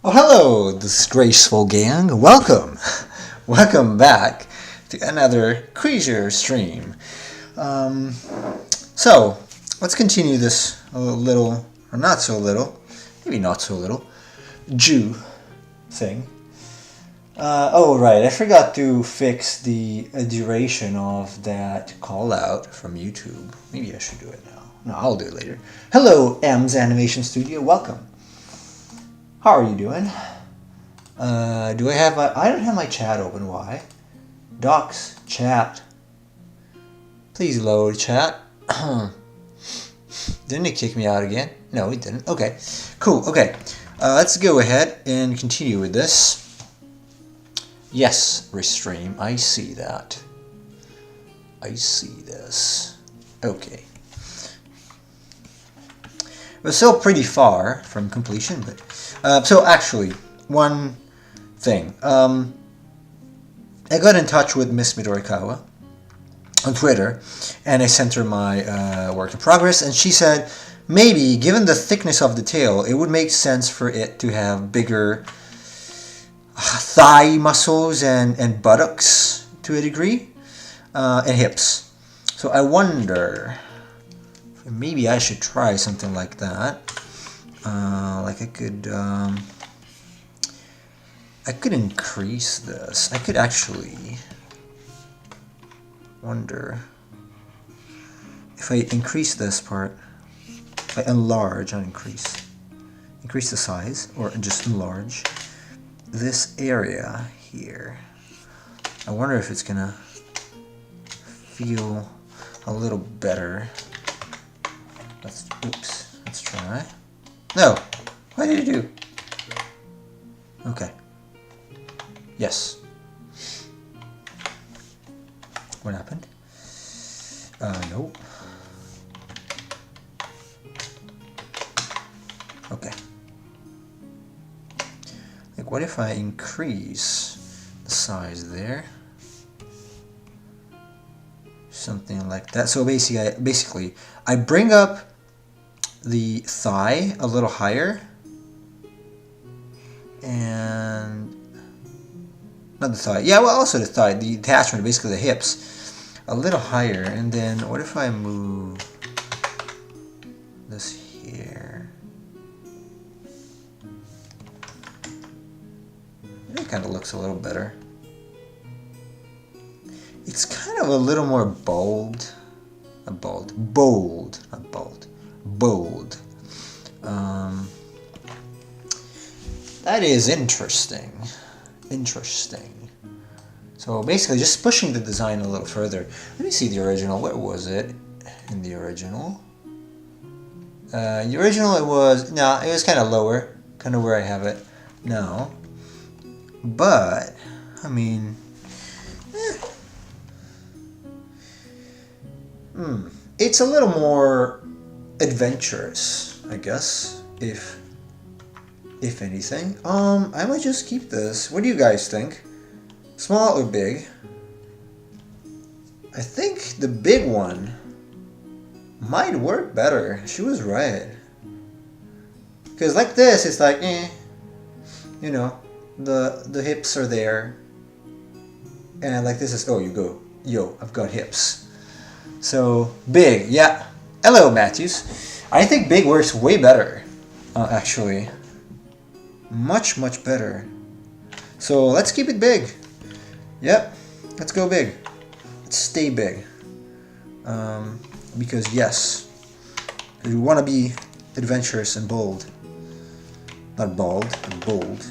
Oh, hello, disgraceful gang. Welcome. Welcome back to another Creature stream. So, let's continue this a little, or not so little, maybe not so little, Jew thing. Oh, right, I forgot to fix the duration of that call out from YouTube. Maybe I should do it now. No, I'll do it later. Hello, M's Animation Studio. Welcome. How are you doing? I don't have my chat open. Why? Docs, chat. Please load chat. Didn't it kick me out again? No, it didn't. Okay, cool. Okay, let's go ahead and continue with this. Yes, Restream, I see that. I see this. Okay. We're still pretty far from completion, but so actually, one thing. I got in touch with Miss Midorikawa on Twitter, and I sent her my work in progress, and she said maybe, given the thickness of the tail, it would make sense for it to have bigger thigh muscles and buttocks to a degree, and hips. So I wonder, maybe I should try something like that. Like I could increase this. I could actually wonder if I increase this part. If I enlarge, not increase the size, or just enlarge this area here. I wonder if it's gonna feel a little better. Let's try. No, what did it do? Okay. Yes. What happened? Nope. Okay. Like, what if I increase the size there? Something like that. So basically, I bring up the thigh a little higher, and not the thigh. Yeah, well, also the thigh, the attachment, basically the hips, a little higher. And then what if I move this here? It kind of looks a little better. It's kind of a little more bold. Bold. That is interesting. So basically just pushing the design a little further. Let me see the original. Where was it in the original? The original, it was kind of lower, kind of where I have it now. But, I mean, it's a little more adventurous, I guess, if anything. I might just keep this. What do you guys think? Small or big? I think the big one might work better. She was right. Because like this, it's like, you know, the hips are there. And like this is, oh, you go, yo, I've got hips. So, big, yeah. Hello, Matthews. I think big works way better, actually. Much better. So, let's keep it big. Yep, let's go big. Let's stay big. Because, yes, we want to be adventurous and bold. Not bald, but bold.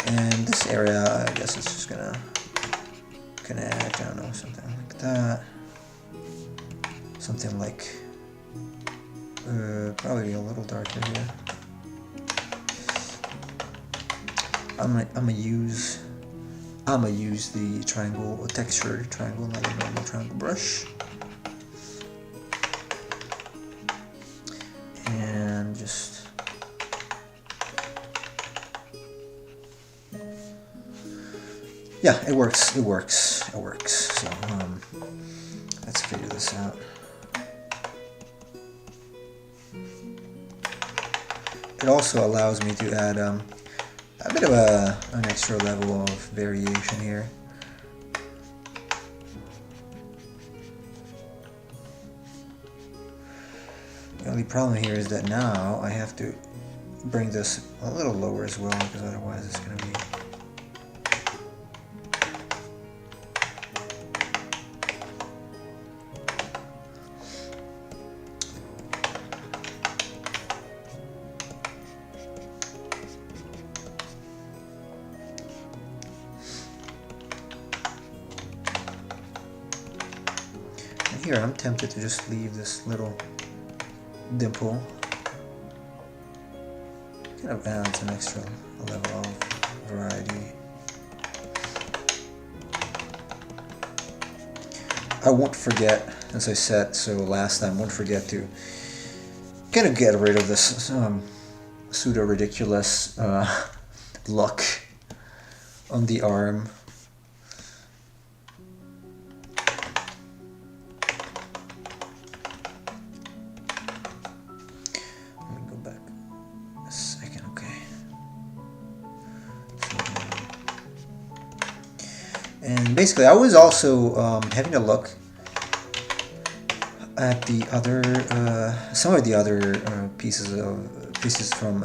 And this area, I guess it's just gonna connect, I don't know, something like that. Something like, probably a little darker here. I'm gonna use the triangle, a textured triangle, not a normal triangle brush. And just yeah, it works. So let's figure this out. It also allows me to add a bit of an extra level of variation here. The only problem here is that now I have to bring this a little lower as well, because otherwise it's going to be... And here I'm tempted to just leave this little dimple. Kind of adds an extra level of variety. I won't forget, as I said so last time, won't forget to kind of get rid of this pseudo ridiculous look on the arm. And basically, I was also having a look at the other, some of the other pieces from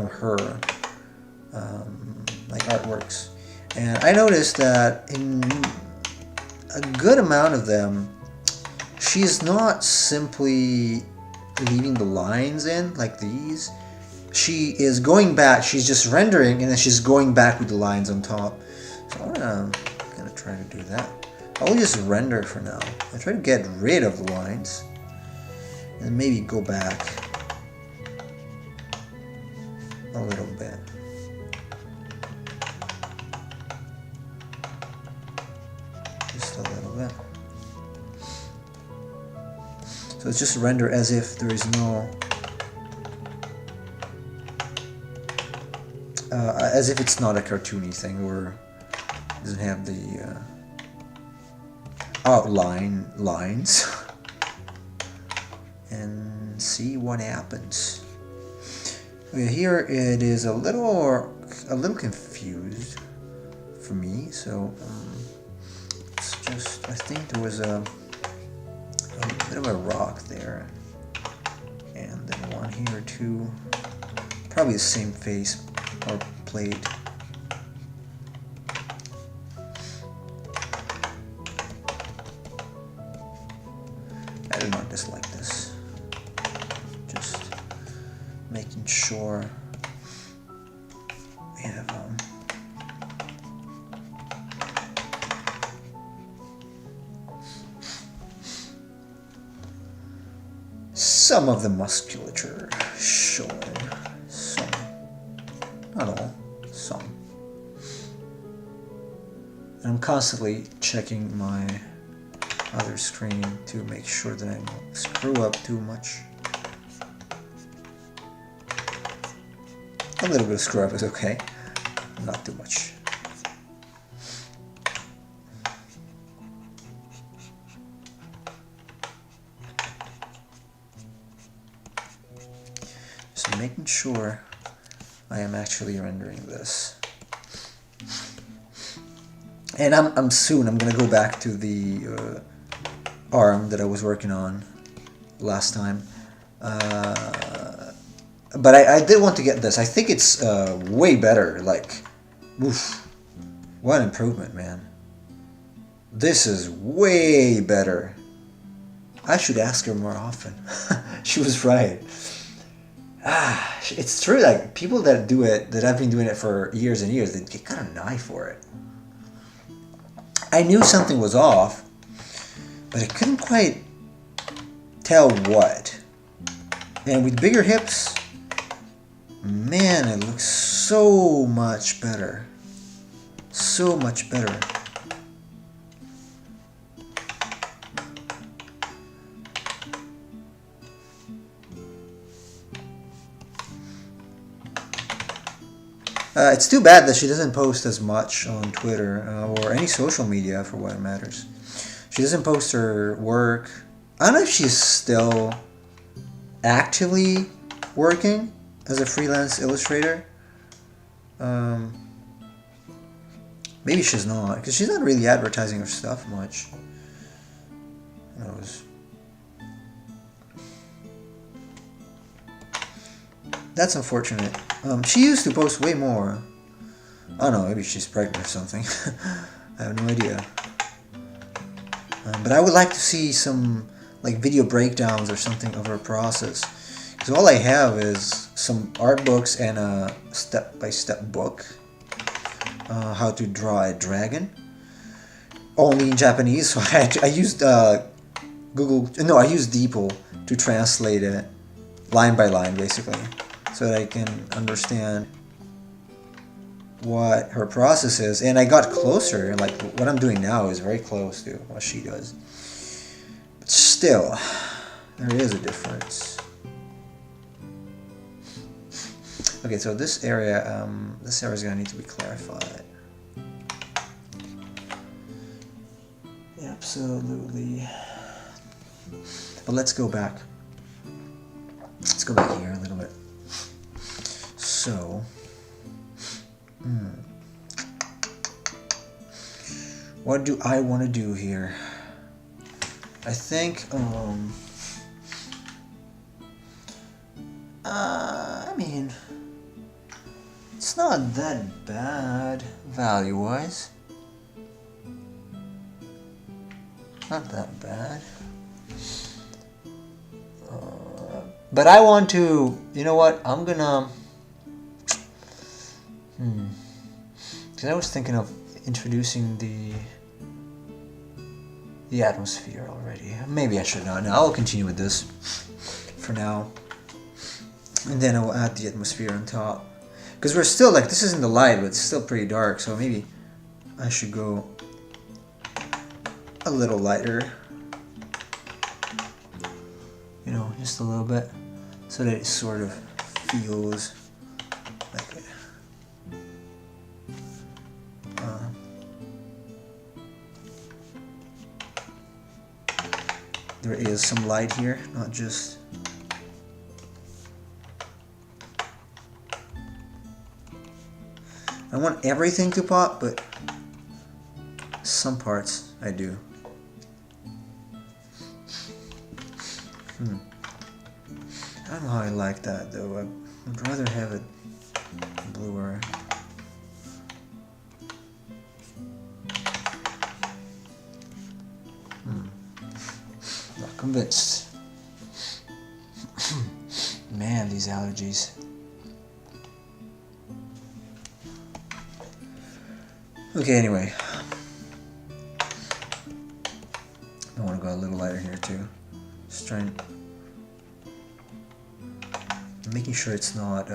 her, like artworks, and I noticed that in a good amount of them, she's not simply leaving the lines in like these. She is going back. She's just rendering, and then she's going back with the lines on top. So I'm gonna try to do that. I'll just render for now. I try to get rid of the lines and maybe go back a little bit. Just a little bit. So it's just render as if there is no, as if it's not a cartoony thing, or doesn't have the outline lines, and see what happens. Okay, here it is a little confused for me. So it's just, I think there was a bit of a rock there, and then one here too. Probably the same face or plate. I do not dislike this. Just making sure we have some of the musculature showing. Some, not all, some. And I'm constantly checking my other screen to make sure that I don't screw up too much. A little bit of screw up is okay, not too much. Just making sure I am actually rendering this. And I'm gonna go back to the arm that I was working on last time, but I did want to get this. I think it's way better. Like, oof, what an improvement, man. This is way better. I should ask her more often. She was right. It's true, like, people that do it, that have been doing it for years and years, they get kind of an eye for it. I knew something was off, but I couldn't quite tell what. And with bigger hips, man, it looks so much better. So much better. It's too bad that she doesn't post as much on Twitter or any social media, for what it matters. She doesn't post her work. I don't know if she's still actively working as a freelance illustrator. Um, maybe she's not, because she's not really advertising her stuff much. Who knows? That's unfortunate. She used to post way more. I don't know, maybe she's pregnant or something. I have no idea. But I would like to see some like video breakdowns or something of her process. Because all I have is some art books and a step-by-step book. How to draw a dragon. Only in Japanese, so I used I used DeepL to translate it line by line, basically, so that I can understand what her process is. And I got closer, like what I'm doing now is very close to what she does. But still, there is a difference. Okay, so this area is gonna need to be clarified. Absolutely. But let's go back. Let's go back here a little bit. So, what do I want to do here? I think, I mean, it's not that bad value-wise. Not that bad. But I want to, you know what, I'm gonna, because I was thinking of introducing the atmosphere already. Maybe I should not. No, I'll continue with this for now. And then I'll add the atmosphere on top. Because we're still, like, this isn't the light, but it's still pretty dark, so maybe I should go a little lighter. You know, just a little bit, so that it sort of feels like it. There is some light here, not just. I want everything to pop, but some parts I do. I don't know how I like that though. I'd rather have it bluer. Not convinced. Man, these allergies. Okay, anyway. I want to go a little lighter here too. Just trying, making sure it's not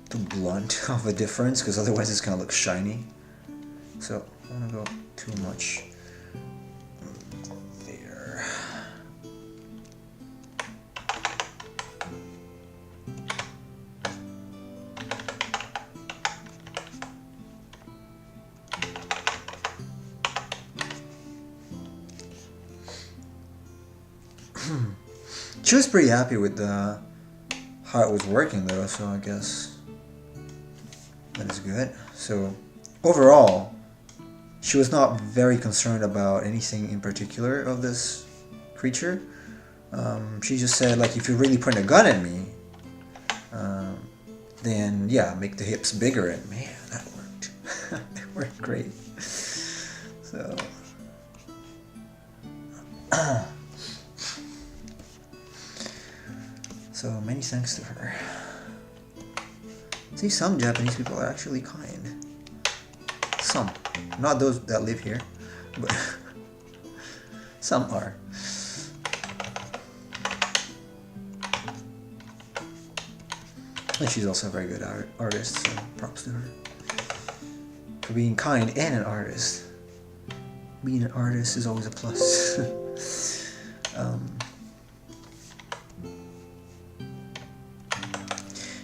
too blunt of a difference, because otherwise it's gonna look shiny. So I don't want to go too much there. She was pretty happy with how it was working though, so I guess that is good. So overall, she was not very concerned about anything in particular of this creature. She just said, like, if you're really putting a gun at me, then yeah, make the hips bigger, and man, that worked. It worked great. So so many thanks to her. See, some Japanese people are actually kind. Some. Not those that live here, but some are. And she's also a very good artist, so props to her. For being kind and an artist. Being an artist is always a plus.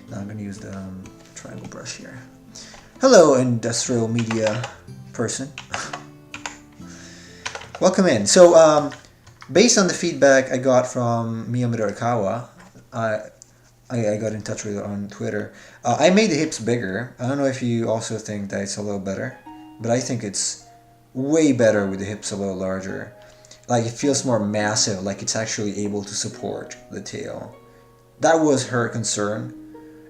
Now I'm going to use the triangle brush here. Hello, industrial media person. Welcome in. So, based on the feedback I got from Miyamoto Arakawa, I got in touch with her on Twitter. I made the hips bigger. I don't know if you also think that it's a little better, but I think it's way better with the hips a little larger. Like it feels more massive, like it's actually able to support the tail. That was her concern,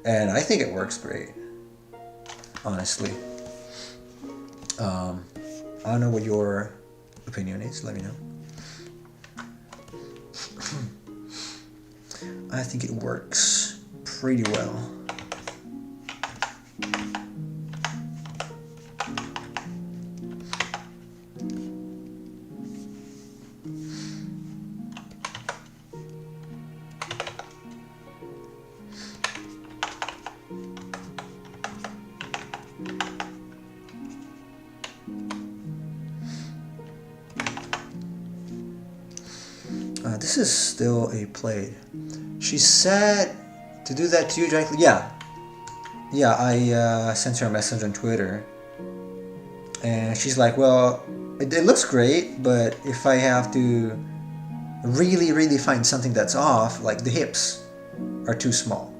and I think it works great, honestly. I don't know what your opinion is, let me know. I think it works pretty well. This is still a plate. She said to do that to you directly. Yeah, I sent her a message on Twitter, and she's like, "Well, it looks great, but if I have to really find something that's off, like the hips are too small,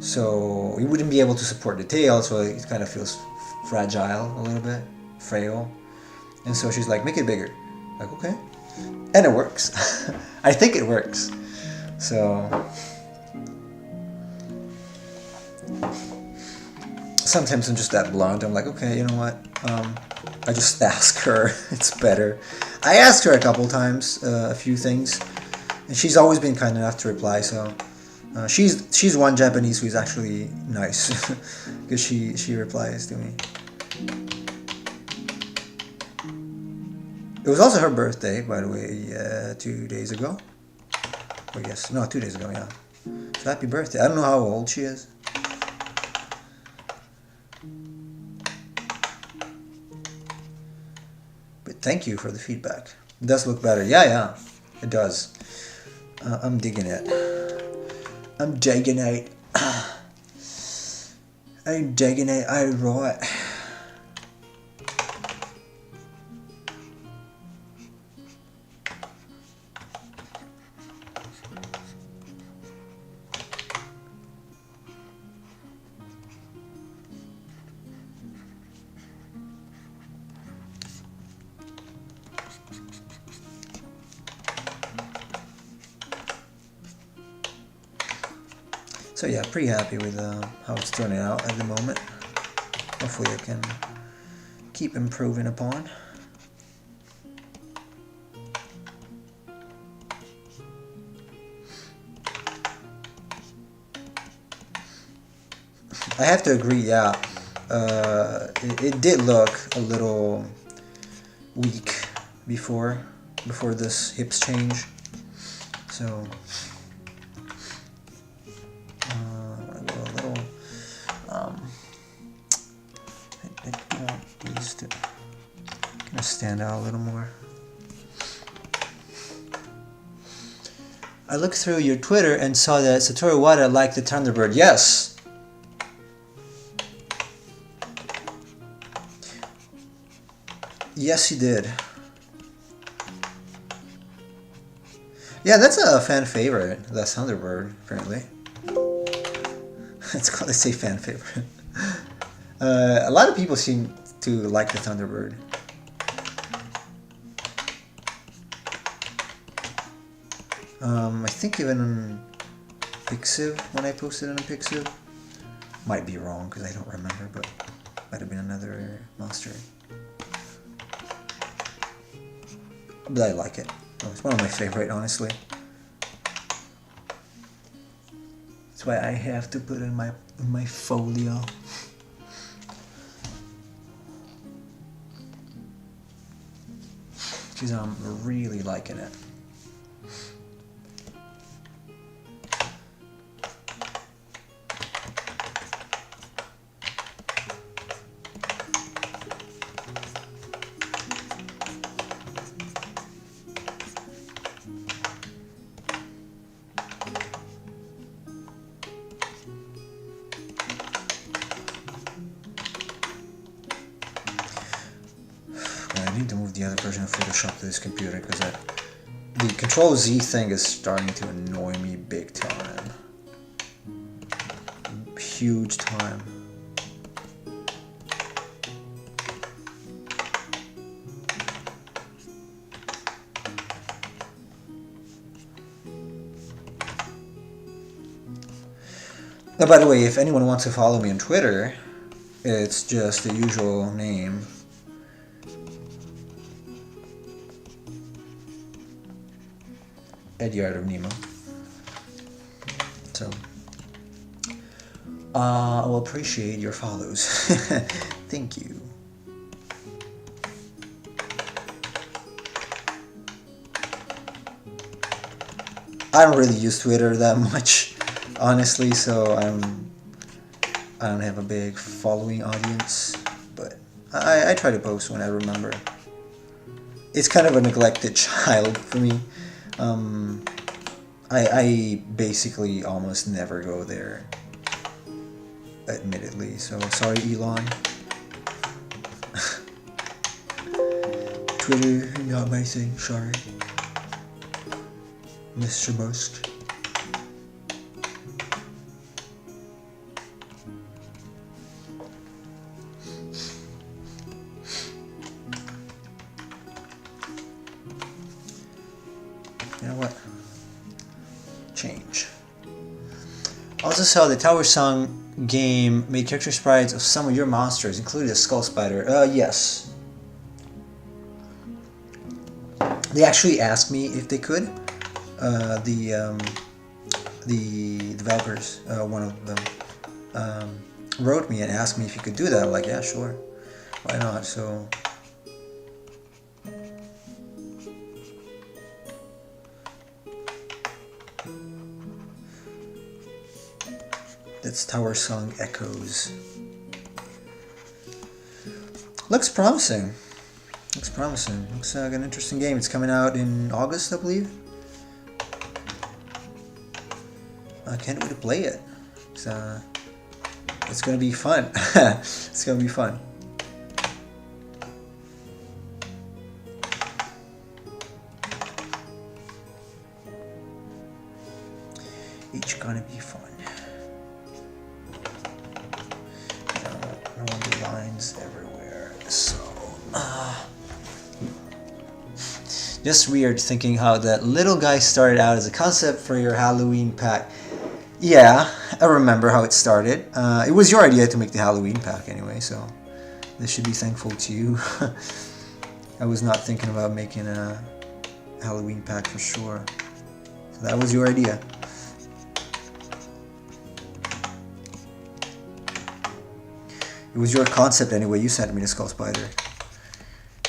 so you wouldn't be able to support the tail, so it kind of feels fragile a little bit, frail." And so she's like, "Make it bigger." Like, okay. And it works. I think it works. So sometimes I'm just that blunt. I'm like, okay, you know what? I just ask her. It's better. I asked her a couple times a few things, and she's always been kind enough to reply. So she's one Japanese who's actually nice because she replies to me. It was also her birthday, by the way, 2 days ago. Or yes, no, 2 days ago, yeah. So happy birthday. I don't know how old she is. But thank you for the feedback. It does look better. Yeah, it does. I'm digging it. I'm digging it. I'm digging it. I right. So yeah, pretty happy with how it's turning out at the moment. Hopefully I can keep improving upon. I have to agree, yeah. It did look a little weak before this hips change. So I want these to kind of stand out a little more. I looked through your Twitter and saw that Satoru Wada liked the Thunderbird. Yes! Yes, he did. Yeah, that's a fan favorite, the Thunderbird, apparently. Let's say fan favorite. A lot of people seem to like the Thunderbird. I think even on Pixiv, when I posted it on Pixiv, might be wrong because I don't remember, but might have been another monster. But I like it. Oh, it's one of my favorite, honestly. That's why I have to put it in my folio. Because I'm really liking it. I need to move the other version of Photoshop to this computer because the Control Z thing is starting to annoy me big time. huge time. Oh, by the way, if anyone wants to follow me on Twitter, it's just the usual name. At Yard of Nemo. So, I will appreciate your follows. Thank you. I don't really use Twitter that much, honestly, so I don't have a big following audience, but I try to post when I remember. It's kind of a neglected child for me. I basically almost never go there, admittedly, so sorry, Elon. Twitter, not my thing, sorry. Mr. Musk. You know what? Change. Also saw the Tower Song game made character sprites of some of your monsters, including a skull spider. Yes. They actually asked me if they could. The developers, one of them, wrote me and asked me if you could do that. I'm like, yeah, sure. Why not? So. That's Tower Song Echoes. Looks promising. Looks promising. Looks like an interesting game. It's coming out in August, I believe. I can't wait to play it. It's gonna be fun. It's gonna be fun. It's gonna be fun. I want the lines everywhere. So, just weird thinking how that little guy started out as a concept for your Halloween pack. Yeah, I remember how it started. It was your idea to make the Halloween pack anyway, so this should be thankful to you. I was not thinking about making a Halloween pack for sure. So that was your idea. It was your concept anyway. You sent me the Skull Spider.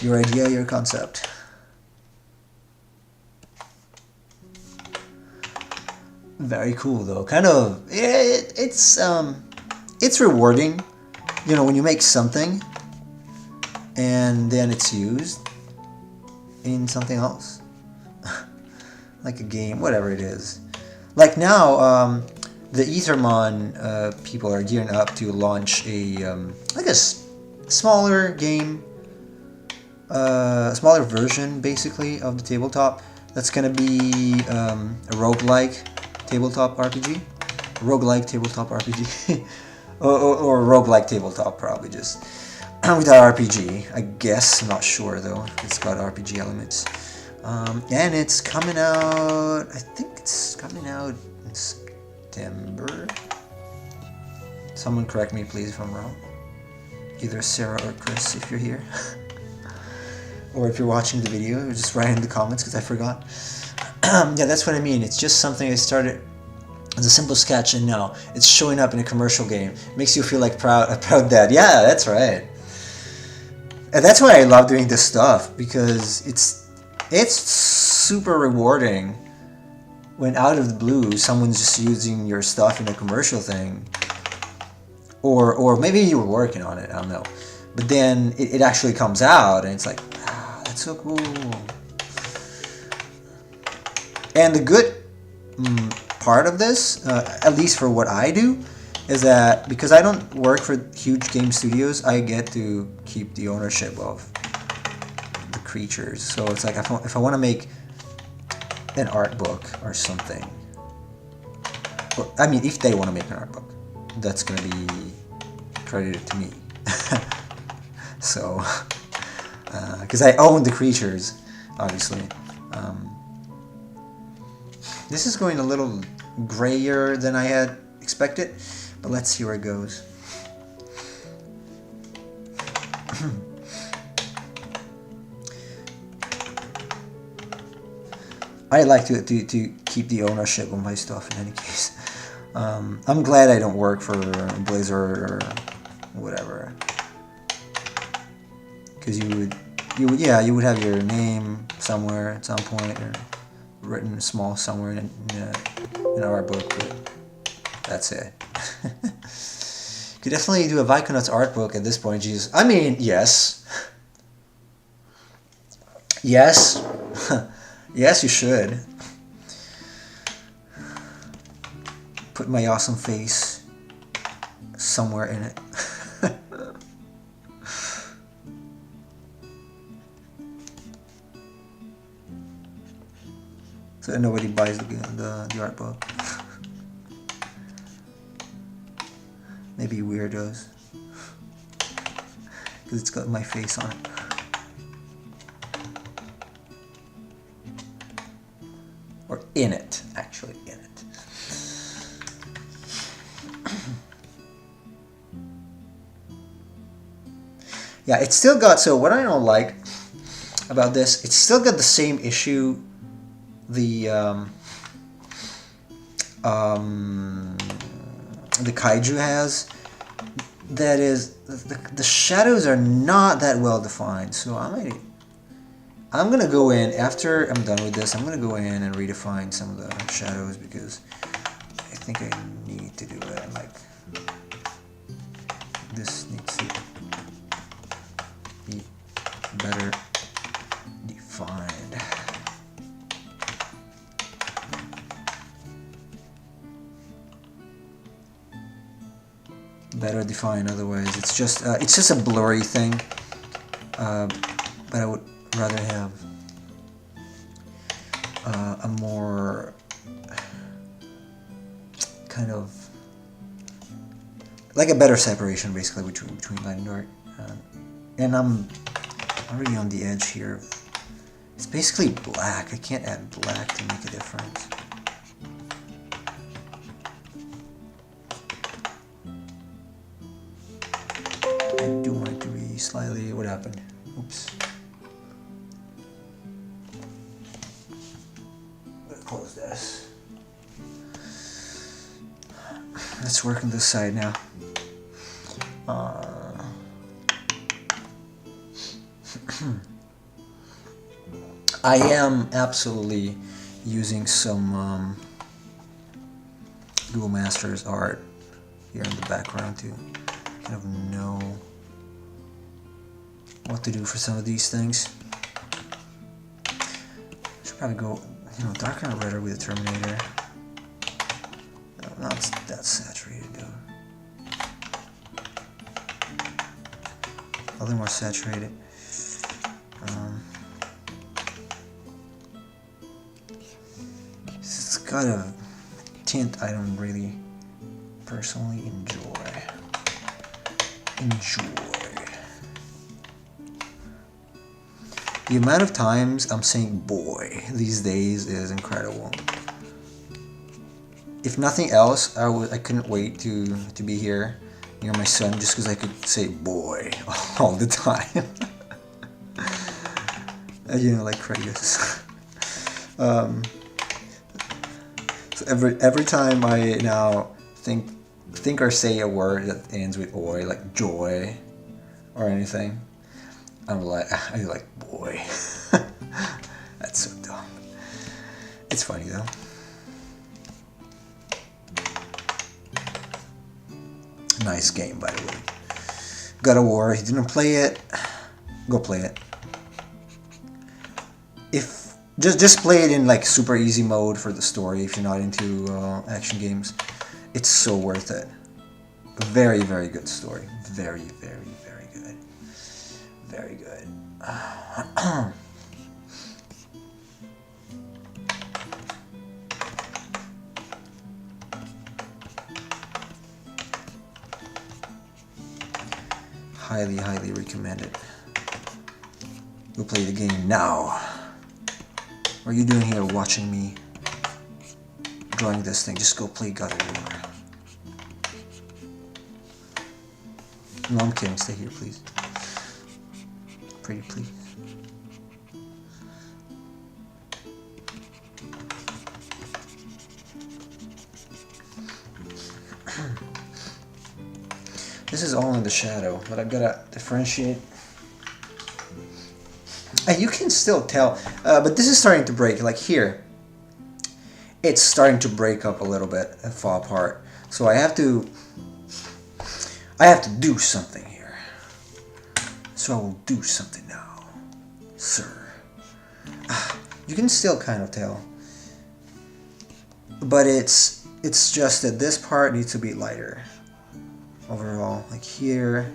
Your idea, your concept. Very cool though. Kind of. It's rewarding. You know, when you make something and then it's used in something else, like a game, whatever it is. Like now. The Ethermon people are gearing up to launch a like a smaller game, smaller version basically of the tabletop. That's gonna be a roguelike tabletop RPG, roguelike tabletop RPG, or roguelike tabletop probably just without RPG. I guess, I'm not sure though. It's got RPG elements, and it's coming out. I think it's coming out in September. Someone correct me please if I'm wrong. Either Sarah or Chris if you're here. Or if you're watching the video, just write in the comments because I forgot. Yeah, that's what I mean. It's just something I started as a simple sketch and now it's showing up in a commercial game. It makes you feel like a proud dad. Yeah, that's right. And that's why I love doing this stuff, because it's super rewarding when out of the blue someone's just using your stuff in a commercial thing, or maybe you were working on it, I don't know, but then it actually comes out and it's like, ah, that's so cool. And the good part of this, at least for what I do, is that because I don't work for huge game studios, I get to keep the ownership of the creatures. So it's like if I want to make an art book or something, or, I mean, if they want to make an art book, that's gonna be credited to me. So, because I own the creatures, obviously. This is going a little grayer than I had expected, but let's see where it goes. I like to keep the ownership of my stuff in any case. I'm glad I don't work for Blizzard or whatever, because you would have your name somewhere at some point, or written small somewhere in an art book, but that's it. Could definitely do a Viconauts art book at this point. Jesus, I mean, yes, yes, yes, you should. Put my awesome face somewhere in it. So that nobody buys the art book. Maybe weirdos, because it's got my face on it. Or in it, actually, in it. Yeah, it's still got, so what I don't like about this, it's still got the same issue the kaiju has. That is, the shadows are not that well defined, so I'm gonna go in, after I'm done with this, I'm gonna go in and redefine some of the shadows, because I think I need to do it. Like, this needs to be better defined. Better defined, otherwise it's just a blurry thing. But I would rather have a more kind of like a better separation, basically, between light and dark. And I'm already on the edge here. It's basically black. I can't add black to make a difference. I do want it to be slightly... What happened? Oops. Let's close this. Let's work on this side now. I am absolutely using some Google Masters art here in the background to kind of know what to do for some of these things. Should probably go, darker and redder with the Terminator. No, not that saturated though. A little more saturated. It's got a tint I don't really personally enjoy. The amount of times I'm saying boy these days is incredible. If nothing else, I couldn't wait to be here near my son, just because I could say boy all the time. Like Kratos. So every time I now think or say a word that ends with "oy," like joy or anything, I like boy. That's so dumb. It's funny though. Nice game, by the way. God of War. If you didn't play it, go play it. If just play it in like super easy mode for the story. If you're not into action games, it's so worth it. Very, very good story. Very, very, very good. Very good. highly, highly recommend it. Go play the game now. What are you doing here watching me drawing this thing? Just go play God of War. No, I'm kidding. Stay here, please. Pretty please. This is all in the shadow, but I've got to differentiate. And you can still tell, but this is starting to break. Like here, it's starting to break up a little bit and fall apart. So I have to do something here. So I will do something now, sir. You can still kind of tell, but it's just that this part needs to be lighter. Overall, like here,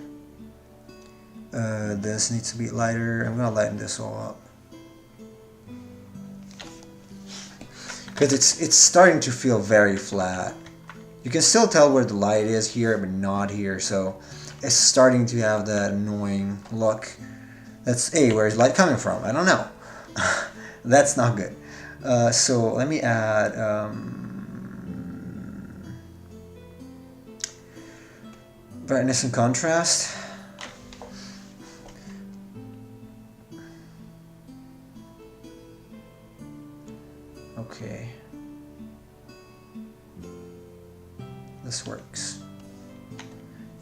this needs to be lighter. I'm gonna lighten this all up because it's starting to feel very flat. You can still tell where the light is here, but not here. So it's starting to have that annoying look. That's where's light coming from? I don't know. That's not good. So let me add. Brightness and contrast. Okay. This works.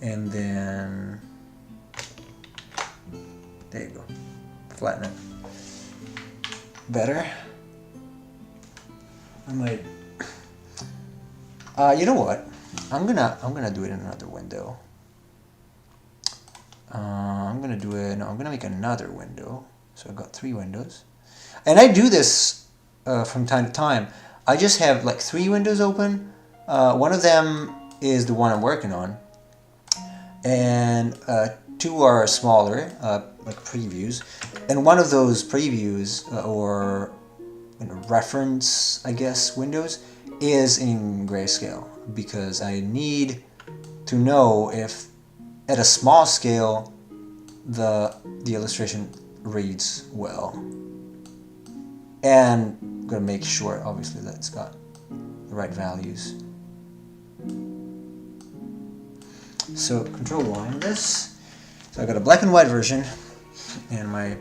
And then there you go. Flatten it. Better. I might you know what? I'm gonna do it in another window. I'm gonna make another window. So I've got 3 windows. And I do this from time to time. I just have like 3 windows open. One of them is the one I'm working on. And 2 are smaller, like previews. And one of those previews, or reference, I guess, windows, is in grayscale. Because I need to know if at a small scale the illustration reads well, and I'm gonna make sure obviously that it's got the right values. So Control Y on this. So I got a black and white version and my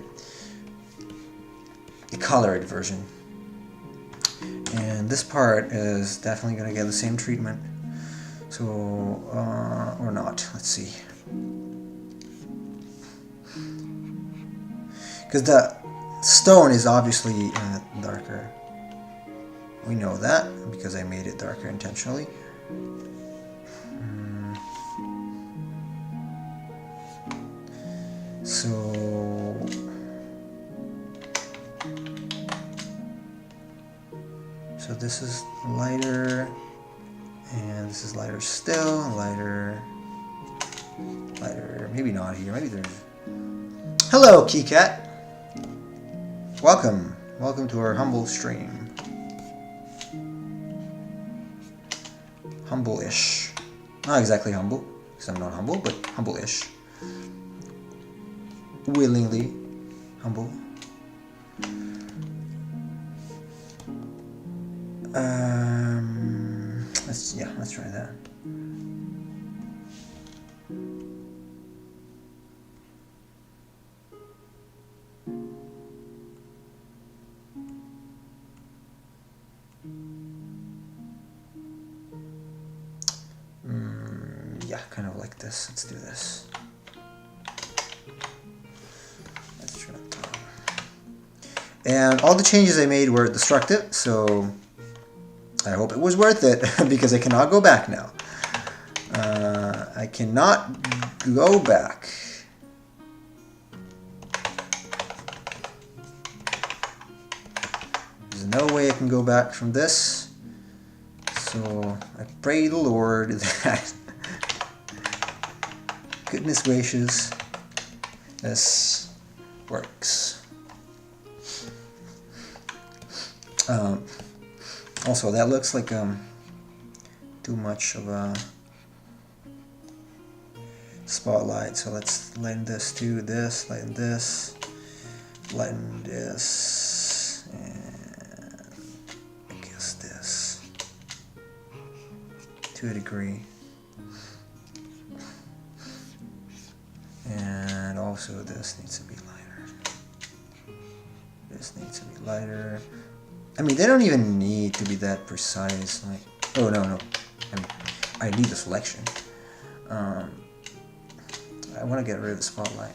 colored version, and this part is definitely gonna get the same treatment. So or not, let's see. Because the stone is obviously darker. We know that because I made it darker intentionally. So this is lighter, and this is lighter still, lighter, maybe not here, maybe there's... Hello, KeyCat! Welcome to our humble stream. Humble-ish. Not exactly humble, because I'm not humble, but humble-ish. Willingly humble. Let's try that. Yeah, kind of like this. Let's do this. Let's try that. And all the changes I made were destructive, so I hope it was worth it because I cannot go back now. I cannot go back. There's no way I can go back from this. So I pray the Lord that goodness gracious, this works. Also, that looks like too much of a spotlight. So let's lighten this to this, lighten this, and I guess this to a degree. And also this needs to be lighter. This needs to be lighter. I mean, they don't even need to be that precise. Like, oh no. I need the selection. I want to get rid of the spotlight.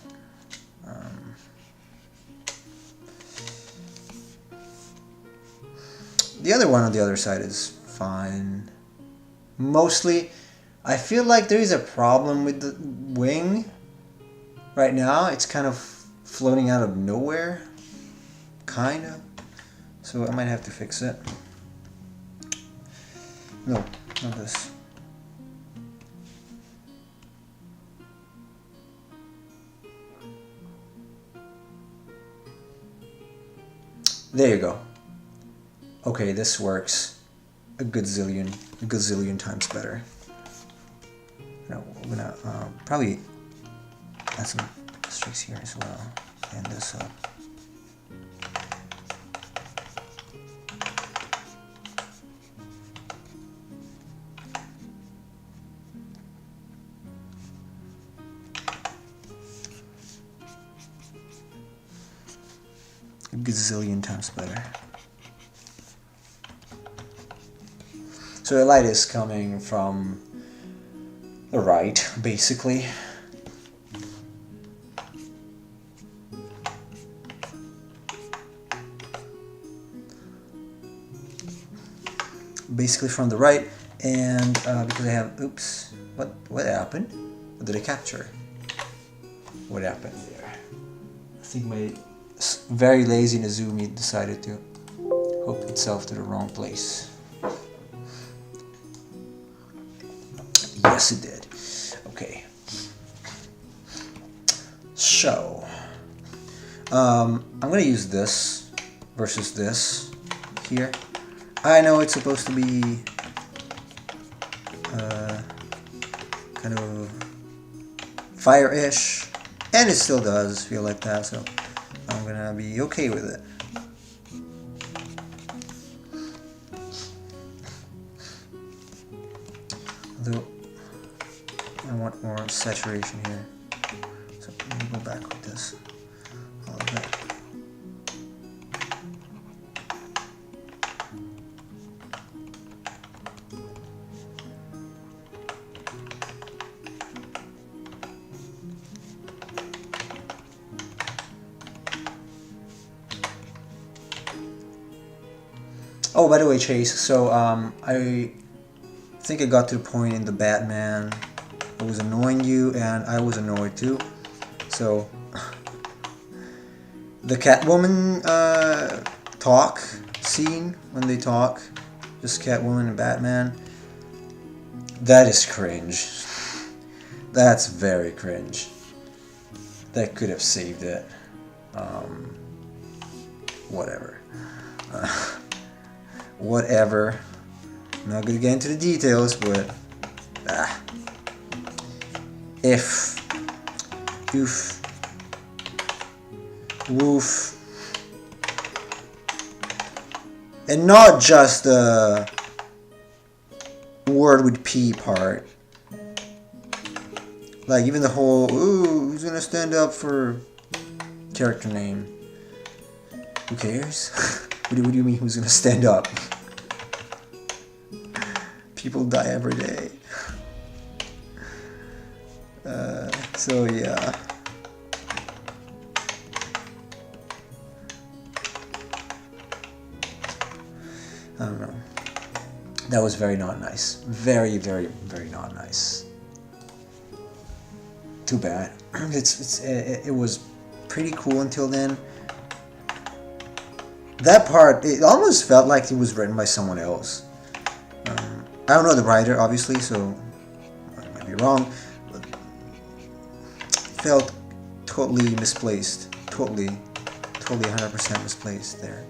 The other one on the other side is fine. Mostly, I feel like there is a problem with the wing. Right now, it's kind of floating out of nowhere. Kind of. So I might have to fix it. No, not this. There you go. Okay, this works a gazillion times better. Now we're gonna probably add some streaks here as well, and this up. A gazillion times better. So the light is coming from the right, basically. Basically from the right, and because I have, oops, what happened? What did I capture? What happened there? I think my very lazy Nezumi decided to hook itself to the wrong place. Yes, it did. Okay. So, I'm gonna use this versus this here. I know it's supposed to be kind of fire-ish, and it still does feel like that, so I'm gonna be okay with it. Although I want more saturation here, so let me go back with this a little bit. Oh, by the way, Chase, so I think I got to the point in the Batman that was annoying you, and I was annoyed too. So, the Catwoman talk scene, when they talk, just Catwoman and Batman, that is cringe. That's very cringe. That could have saved it. Whatever. Whatever. I'm not gonna get into the details, but if, oof, woof, and not just the word with P part. Like even the whole, ooh, who's gonna stand up for character name? Who cares? What do you mean who's gonna stand up? People die every day. So yeah. I don't know. That was very not nice. Very, very, very not nice. Too bad. It was pretty cool until then. That part, it almost felt like it was written by someone else. I don't know the writer, obviously, so I might be wrong. But felt totally misplaced. Totally 100% misplaced there.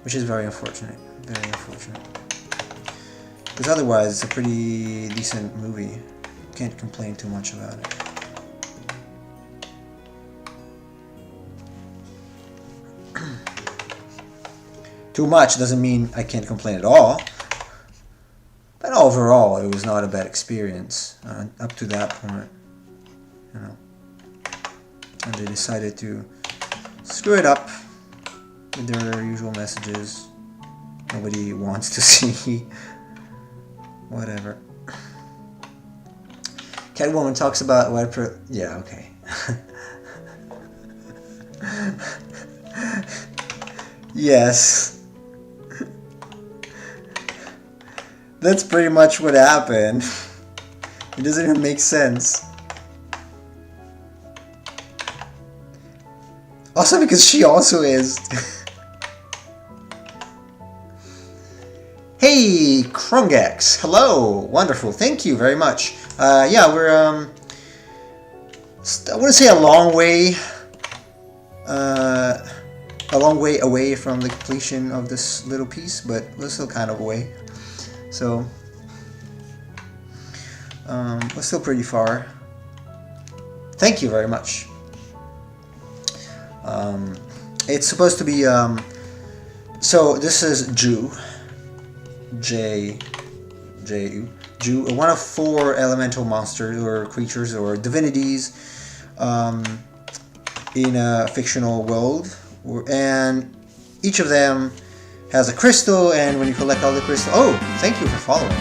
Which is very unfortunate. Very unfortunate. Because otherwise, it's a pretty decent movie. Can't complain too much about it. Too much doesn't mean I can't complain at all. But overall, it was not a bad experience up to that point. You know. And they decided to screw it up with their usual messages. Nobody wants to see. Whatever. Catwoman talks about what... yeah, okay. Yes. That's pretty much what happened. It doesn't even make sense. Also because she also is. Hey, Krungex. Hello. Wonderful. Thank you very much. Yeah, we're I wouldn't say a long way away from the completion of this little piece, but we're still kind of away. So we're still pretty far. Thank you very much. It's supposed to be so this is Jew, Jew, one of 4 elemental monsters or creatures or divinities in a fictional world, and each of them has a crystal, and when you collect all the crystals... Oh, thank you for following.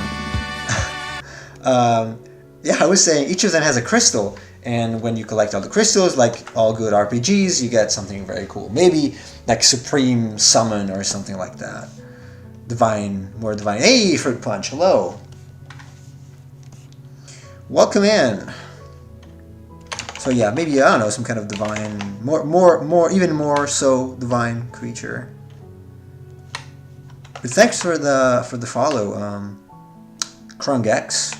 Yeah, I was saying each of them has a crystal, and when you collect all the crystals, like all good RPGs, you get something very cool. Maybe like Supreme Summon or something like that. Divine, more divine. Hey, Fruit Punch, hello. Welcome in. So yeah, maybe, I don't know, some kind of divine, even more so divine creature. But thanks for the follow, Krungex.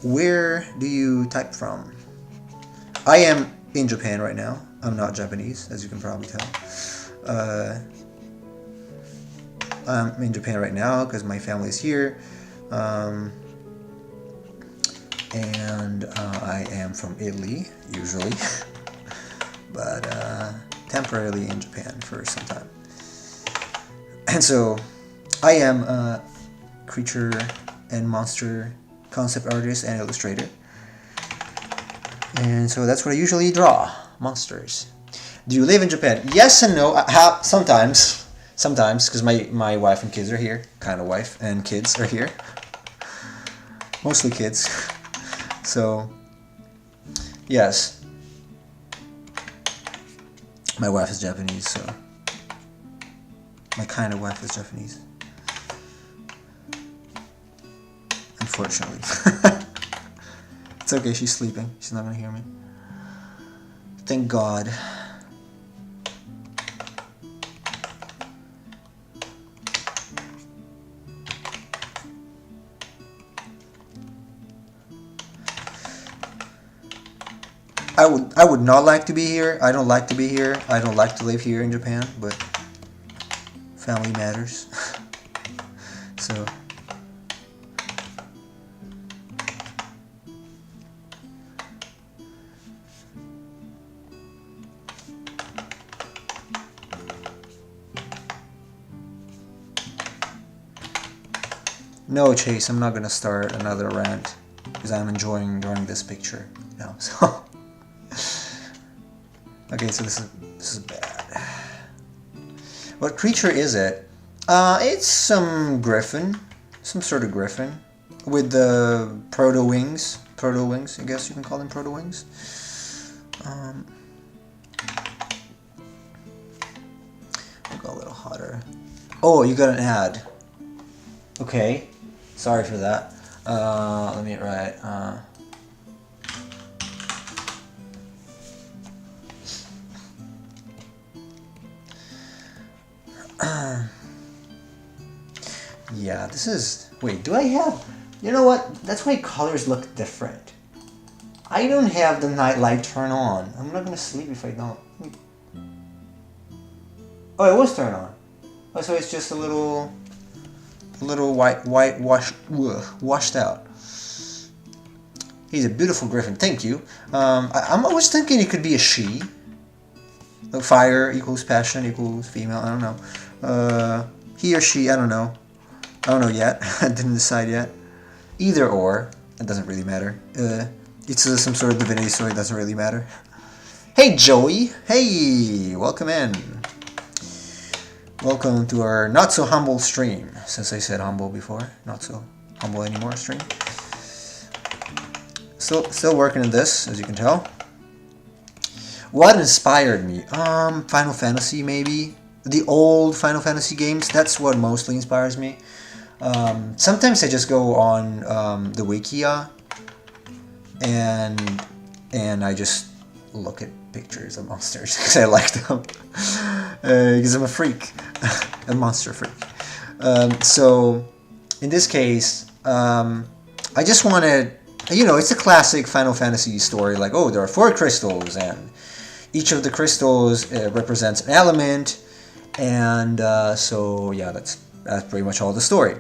Where do you type from? I am in Japan right now. I'm not Japanese, as you can probably tell. I'm in Japan right now because my family is here. And I am from Italy, usually. But temporarily in Japan for some time. And so, I am a creature and monster concept artist and illustrator. And so that's what I usually draw, monsters. Do you live in Japan? Yes and no. Sometimes, because my wife and kids are here. Kind of wife and kids are here. Mostly kids. So, yes. My wife is Japanese, so... My kind of wife is Japanese. Unfortunately. It's okay, she's sleeping. She's not gonna hear me. Thank God. I would not like to be here. I don't like to be here. I don't like to live here in Japan, but family matters. So no, Chase, I'm not gonna start another rant because I'm enjoying drawing this picture now. So okay, so this is bad. What creature is it? It's some griffin, some sort of griffin with the proto wings, I guess you can call them proto wings. I'll go a little hotter. Oh, you got an ad. Okay, sorry for that. Let me write. Yeah, this is... Wait, do I have... You know what? That's why colors look different. I don't have the night light turned on. I'm not gonna sleep if I don't. Oh, it was turned on. Oh, so it's just a little... a little washed out. He's a beautiful griffin. Thank you. I'm always thinking it could be a she. Like fire equals passion equals female. I don't know. He or she. I don't know. I don't know yet. I didn't decide yet. Either or. It doesn't really matter. It's some sort of divinity, so it doesn't really matter. Hey, Joey. Hey, welcome in. Welcome to our not so humble stream. Since I said humble before, not so humble anymore stream. Still working on this, as you can tell. What inspired me? Final Fantasy, maybe. The old Final Fantasy games. That's what mostly inspires me. Sometimes I just go on the Wikia and I just look at pictures of monsters because I like them. Because I'm a freak, a monster freak. So in this case, I just wanted. It's a classic Final Fantasy story, like, oh, there are 4 crystals, and each of the crystals represents an element, and so, yeah, that's pretty much all the story.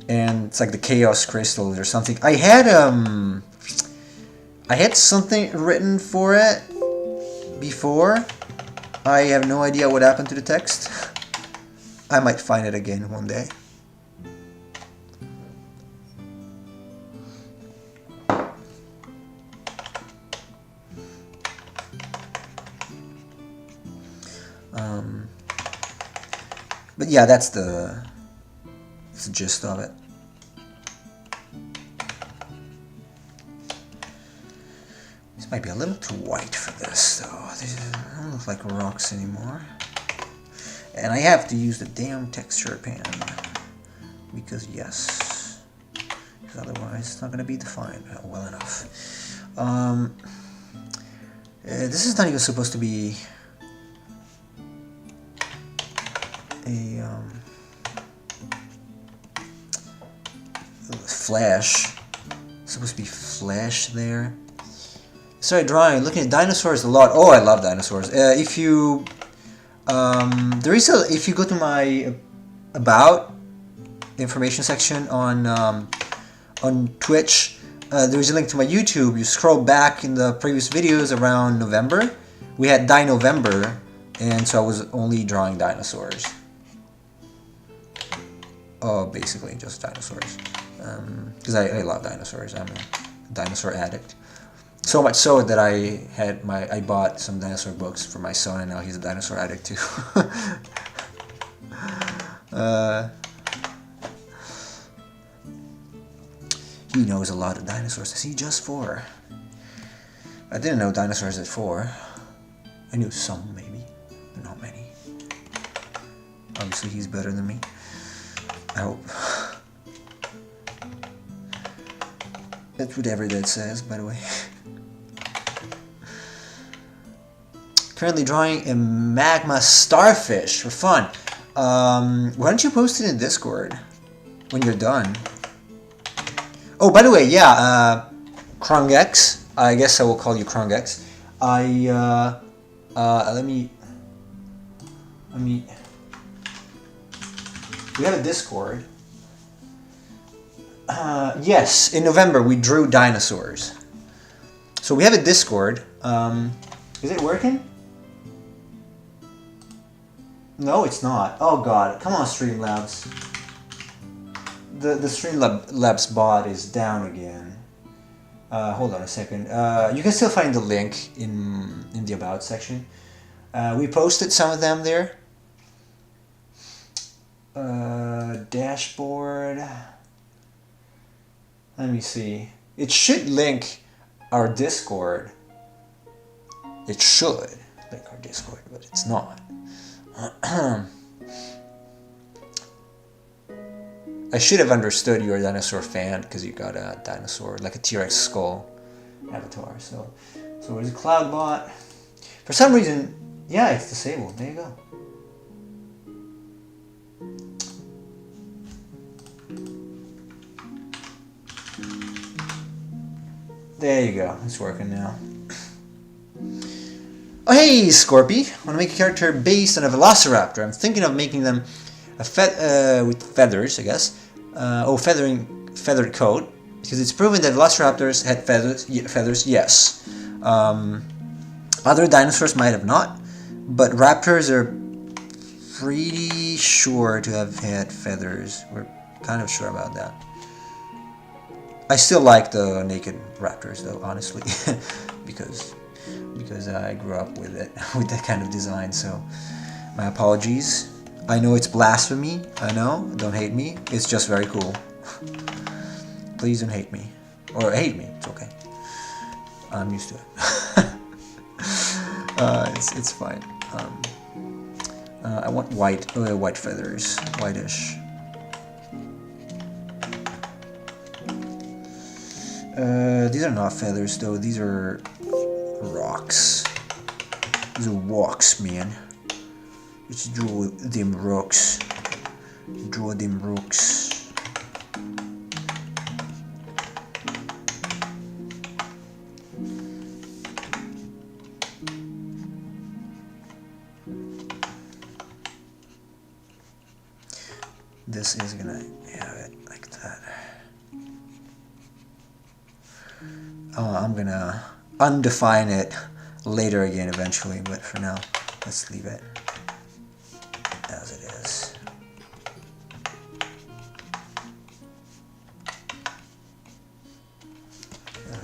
And it's like the Chaos Crystals or something. I had something written for it before. I have no idea what happened to the text. I might find it again one day. But yeah, that's the gist of it. This might be a little too white for this, though. These don't look like rocks anymore. And I have to use the damn texture pen. Because, yes. Because otherwise it's not going to be defined well enough. This is not even supposed to be a flash. It's supposed to be flash there. Sorry, drawing. Looking at dinosaurs a lot. Oh, I love dinosaurs. If you if you go to my about information section on Twitch, there's a link to my YouTube. You scroll back in the previous videos around November. We had Dino-Vember, and so I was only drawing dinosaurs. Oh, basically just dinosaurs. Because I love dinosaurs. I'm a dinosaur addict. So much so that I bought some dinosaur books for my son, and now he's a dinosaur addict too. He knows a lot of dinosaurs. Is he just 4? I didn't know dinosaurs at 4. I knew some, maybe, but not many. Obviously, he's better than me. I hope. That's what Everydead says, by the way. Currently drawing a magma starfish for fun. Why don't you post it in Discord when you're done? Oh, by the way, yeah, Krungex. I guess I will call you Krungex. Let me. We have a Discord. Yes, in November we drew dinosaurs. So we have a Discord. Is it working? No, it's not. Oh god, come on, Streamlabs. The Streamlabs bot is down again. Hold on a second. You can still find the link in the About section. We posted some of them there. Dashboard. Let me see. It should link our Discord. It should link our Discord, but it's not. I should have understood you're a dinosaur fan because you got a dinosaur, like a T-Rex skull avatar. So there's a Cloudbot. For some reason, yeah, it's disabled. There you go. There you go. It's working now. Oh, hey, Scorpy. I want to make a character based on a Velociraptor. I'm thinking of making them with feathers, I guess. Feathered coat, because it's proven that velociraptors had feathers, yes. Other dinosaurs might have not, but raptors are pretty sure to have had feathers. We're kind of sure about that. I still like the naked raptors though, honestly, because I grew up with it, with that kind of design, so my apologies. I know it's blasphemy, I know, don't hate me, it's just very cool. Please don't hate me, or hate me, it's okay. I'm used to it. It's fine. I want white feathers, whitish. These are not feathers though, these are rocks. These are rocks, man. Let's draw them rocks. Draw them rocks. This is gonna have it like that. I'm gonna undefine it later again eventually, but for now, let's leave it as it is.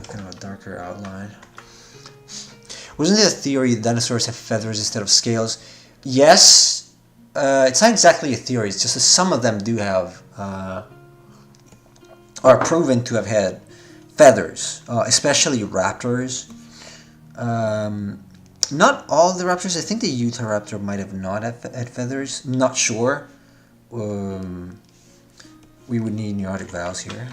Kind of a darker outline. Wasn't it a theory that dinosaurs have feathers instead of scales? Yes. It's not exactly a theory, it's just that some of them do have, are proven to have had feathers, especially raptors. Not all the raptors, I think the Utahraptor might have not had feathers, not sure. We would need neurotic vowels here.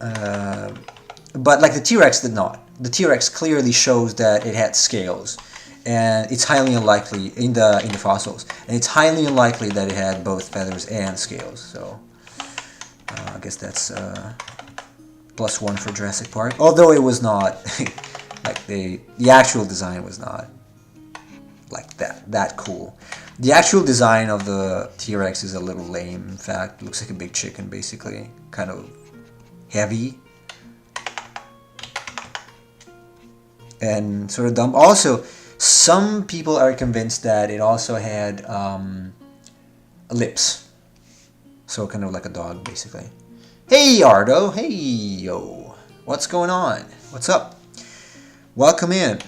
But like the T-Rex did not. The T-Rex clearly shows that it had scales. And it's highly unlikely in the fossils, and it's highly unlikely that it had both feathers and scales. So I guess that's +1 for Jurassic Park. Although it was not like the actual design was not like that cool. The actual design of the T-Rex is a little lame. In fact, it looks like a big chicken, basically, kind of heavy and sort of dumb. Also, some people are convinced that it also had lips. So kind of like a dog, basically. Hey, Ardo. Hey, yo. What's going on? What's up? Welcome in.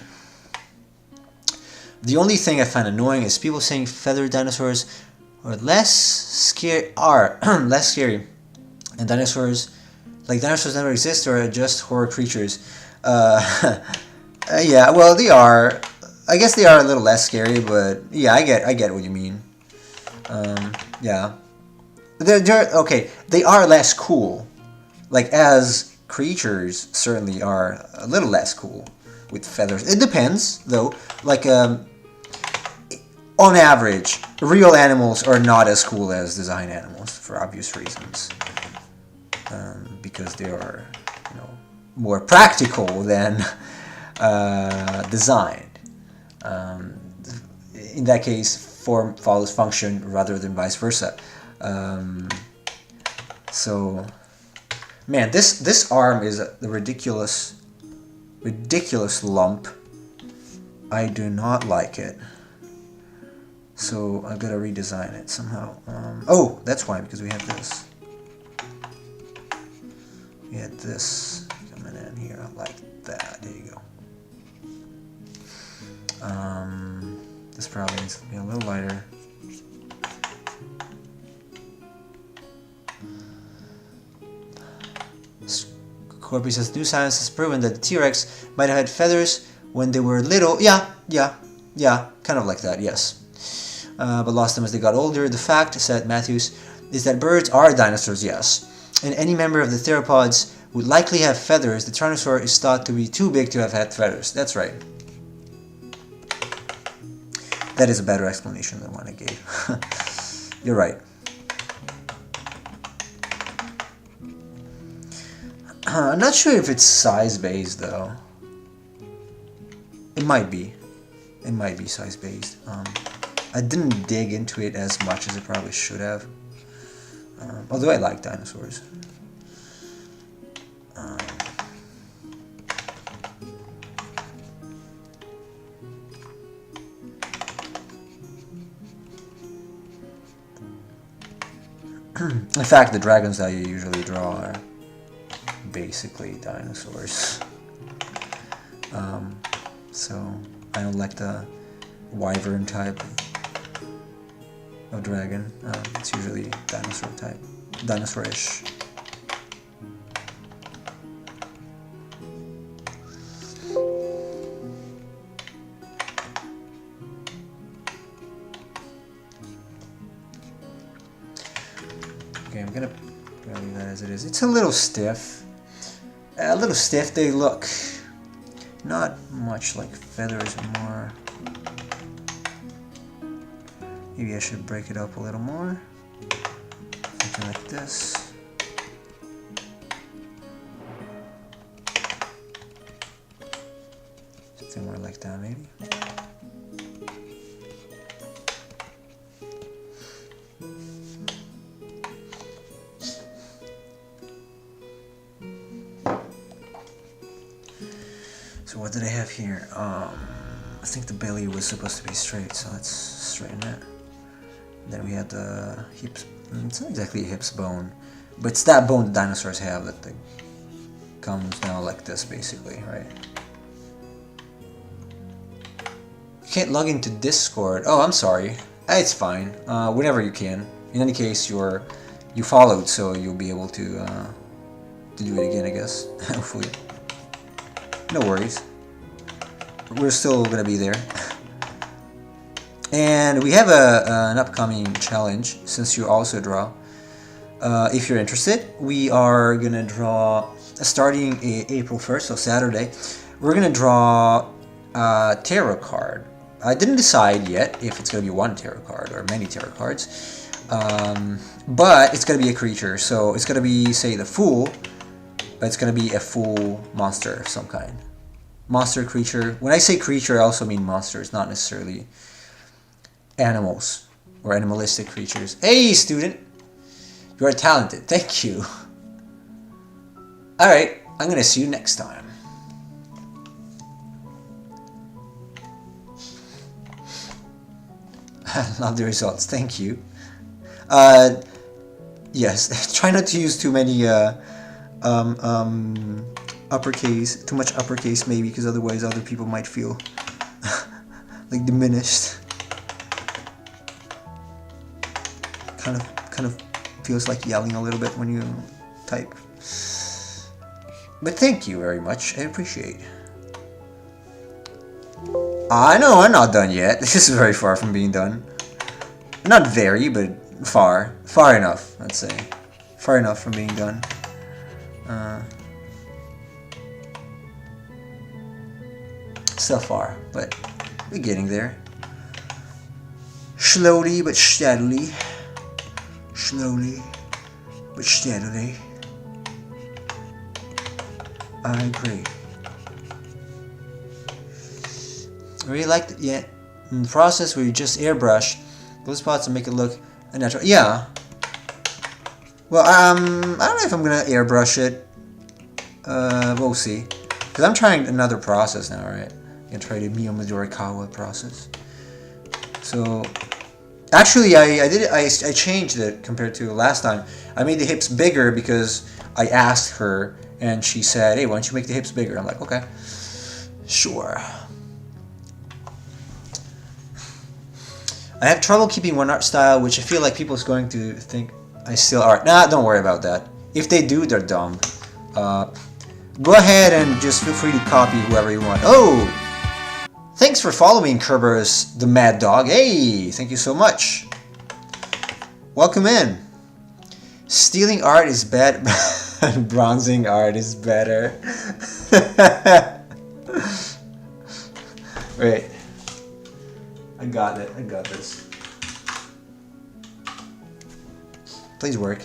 The only thing I find annoying is people saying feathered dinosaurs are less scary, and dinosaurs never exist or are just horror creatures. Yeah, well, they are. I guess they are a little less scary, but yeah, I get what you mean. Yeah, they're okay. They are less cool. Like as creatures, certainly are a little less cool with feathers. It depends, though. Like on average, real animals are not as cool as design animals for obvious reasons, because they are, more practical than designed. In that case, form follows function rather than vice versa. So, man, this arm is a ridiculous lump. I do not like it. So I've got to redesign it somehow. Oh, that's why, because we have this. We had this coming in here like that. There you go. This probably needs to be a little lighter. Corby says, new science has proven that the T-Rex might have had feathers when they were little. Yeah, kind of like that, yes. But lost them as they got older. The fact, said Matthews, is that birds are dinosaurs, yes. And any member of the theropods would likely have feathers. The Tyrannosaur is thought to be too big to have had feathers. That's right. That is a better explanation than one I gave. You're right. I'm not sure if it's size-based, though. It might be. It might be size-based. I didn't dig into it as much as I probably should have. Although I like dinosaurs. In fact, the dragons that you usually draw are basically dinosaurs. So I don't like the wyvern type of dragon. It's usually dinosaur type, dinosaur-ish. Okay, I'm gonna leave that as it is. It's a little stiff. They look. Not much like feathers, more. Maybe I should break it up a little more. Something like this. Something more like that, maybe. So what did I have here? I think the belly was supposed to be straight, so let's straighten it. Then we had the hips. It's not exactly a hips bone, but it's that bone the dinosaurs have that comes down like this, basically, right? You can't log into Discord. Oh, I'm sorry. It's fine. Whenever you can. In any case, you followed, so you'll be able to do it again, I guess. Hopefully. No worries. We're still gonna be there. And we have an upcoming challenge, since you also draw. If you're interested, we are gonna draw, starting April 1st, so Saturday, we're gonna draw a tarot card. I didn't decide yet if it's gonna be one tarot card or many tarot cards, but it's gonna be a creature, so it's gonna be, say, the Fool, but it's gonna be a full monster of some kind. Monster creature. When I say creature, I also mean monsters, not necessarily animals or animalistic creatures. Hey, student! You are talented. Thank you. Alright, I'm gonna see you next time. I love the results. Thank you. Yes, try not to use too many uppercase, too much uppercase maybe, because otherwise other people might feel like diminished. Kind of feels like yelling a little bit when you type. But thank you very much. I appreciate. I know I'm not done yet. This is very far from being done. Not very, but far enough. Let's say far enough from being done. Still far, but we're getting there. Slowly but steadily. Slowly but steadily. I agree. I really liked it yet. In the process where you just airbrush those spots and make it look natural. Yeah. Well, I don't know if I'm gonna airbrush it. We'll see. Because I'm trying another process now, right? I'm gonna try the Miyamidorikawa process. So, actually, I changed it compared to last time. I made the hips bigger because I asked her, and she said, "Hey, why don't you make the hips bigger?" I'm like, "Okay, sure." I have trouble keeping one art style, which I feel like people is going to think I steal art. Nah, don't worry about that. If they do, they're dumb. Go ahead and just feel free to copy whoever you want. Oh! Thanks for following, Kerberos the Mad Dog. Hey! Thank you so much. Welcome in. Stealing art is bad, bronzing art is better. Wait. I got it. I got this. Please work.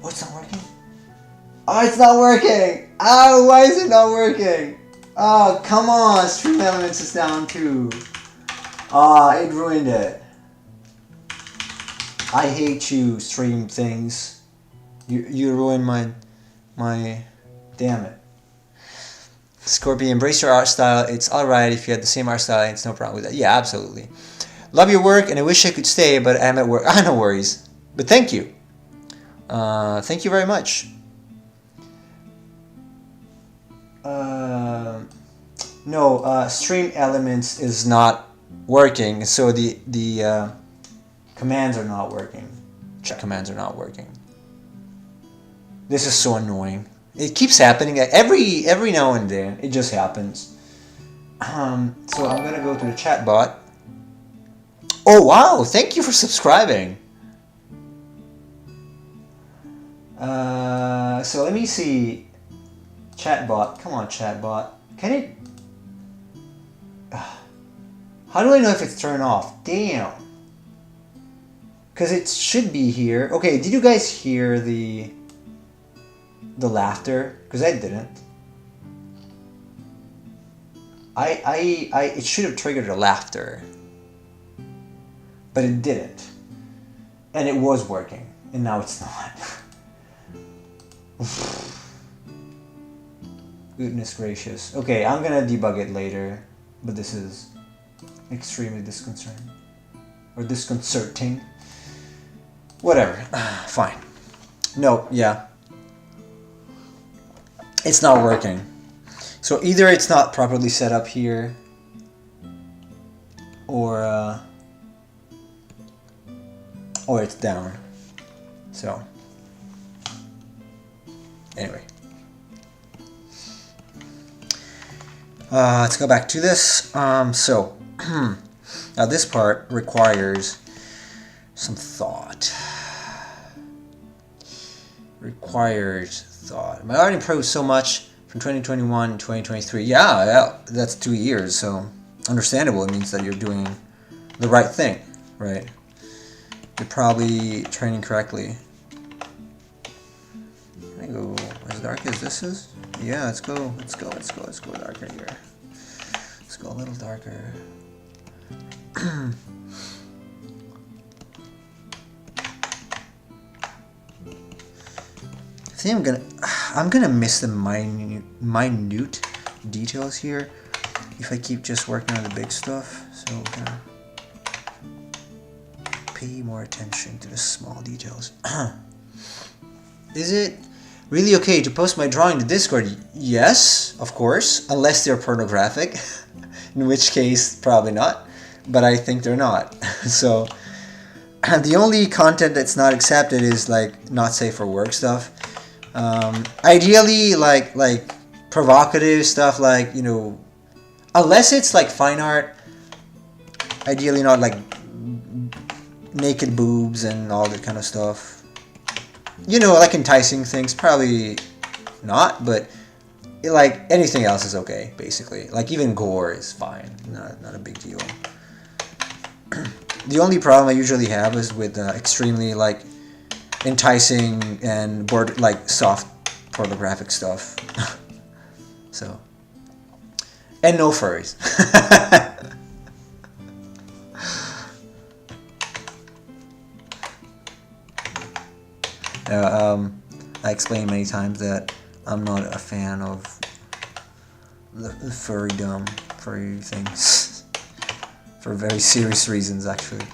Oh, it's not working? Oh, it's not working! Oh, why is it not working? Oh, come on! Stream Elements is down too. Ah, it ruined it. I hate you stream things. You ruin my damn it. Scorpion, embrace your art style. It's alright if you had the same art style. It's no problem with that. Yeah, absolutely. Love your work, and I wish I could stay, but I'm at work. No worries. But thank you. Thank you very much. No, Stream Elements is not working, so the commands are not working. Check commands are not working. This is so annoying. It keeps happening every now and then. It just happens. So I'm gonna go to the chat bot. Oh wow! Thank you for subscribing. So let me see. Chatbot, come on, chatbot. Can it? How do I know if it's turned off? Damn. Because it should be here. Okay, did you guys hear the laughter? Because I didn't. It should have triggered a laughter, but it didn't, and it was working, and now it's not. Goodness gracious. Okay, I'm gonna debug it later, but this is extremely disconcerting. Or disconcerting. Whatever. Fine. No, yeah. It's not working. So either it's not properly set up here, or it's down. So, anyway. Let's go back to this. So, now this part requires some thought. Requires thought. My art improved so much from 2021 to 2023. Yeah, that's 2 years, so understandable. It means that you're doing the right thing, right? You're probably training correctly. Can I go as dark as this is? Yeah, let's go darker here. Let's go a little darker. I think I'm gonna miss the minute details here if I keep just working on the big stuff. So I'm gonna pay more attention to the small details. Is it really okay to post my drawing to Discord? Yes, of course, unless they're pornographic, in which case probably not, but I think they're not. So the only content that's not accepted is like not safe for work stuff. Ideally like provocative stuff, like, you know, unless it's like fine art, ideally not like naked boobs and all that kind of stuff. You know, like enticing things, probably not, but like anything else is okay, basically. Like even gore is fine, not a big deal. The only problem I usually have is with extremely like enticing and like soft pornographic stuff. So, and no furries. I explained many times that I'm not a fan of the furry things for very serious reasons, actually.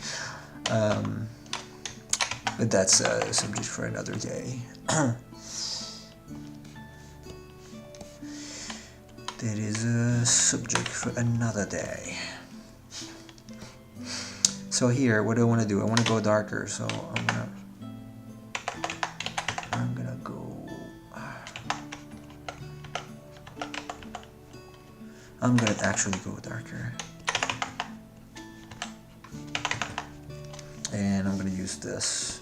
But that's a subject for another day. That is a subject for another day. So here, what do I want to do? I want to go darker, so I'm gonna go. I'm gonna actually go darker, and I'm gonna use this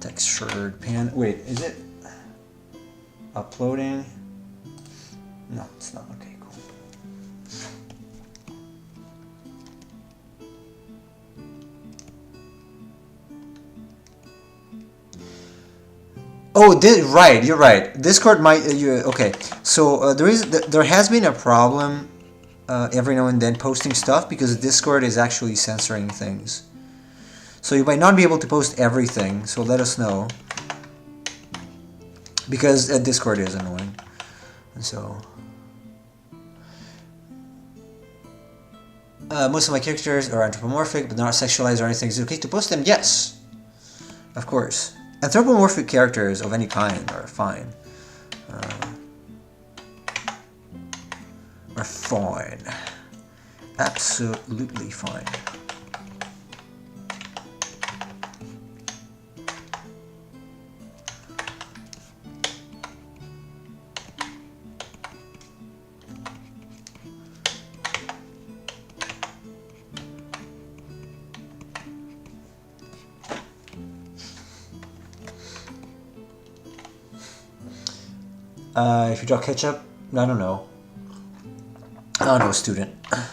textured pan. Wait, is it uploading? No, it's not. Okay, cool. Oh, right. You're right. Discord might. Okay. So there has been a problem every now and then posting stuff because Discord is actually censoring things. So you might not be able to post everything, so let us know. Because Discord is annoying. And so... most of my characters are anthropomorphic, but not sexualized or anything. Is it okay to post them? Yes! Of course. Anthropomorphic characters of any kind are fine. Are fine. Absolutely fine. If you draw ketchup, I don't know. I don't know, student. I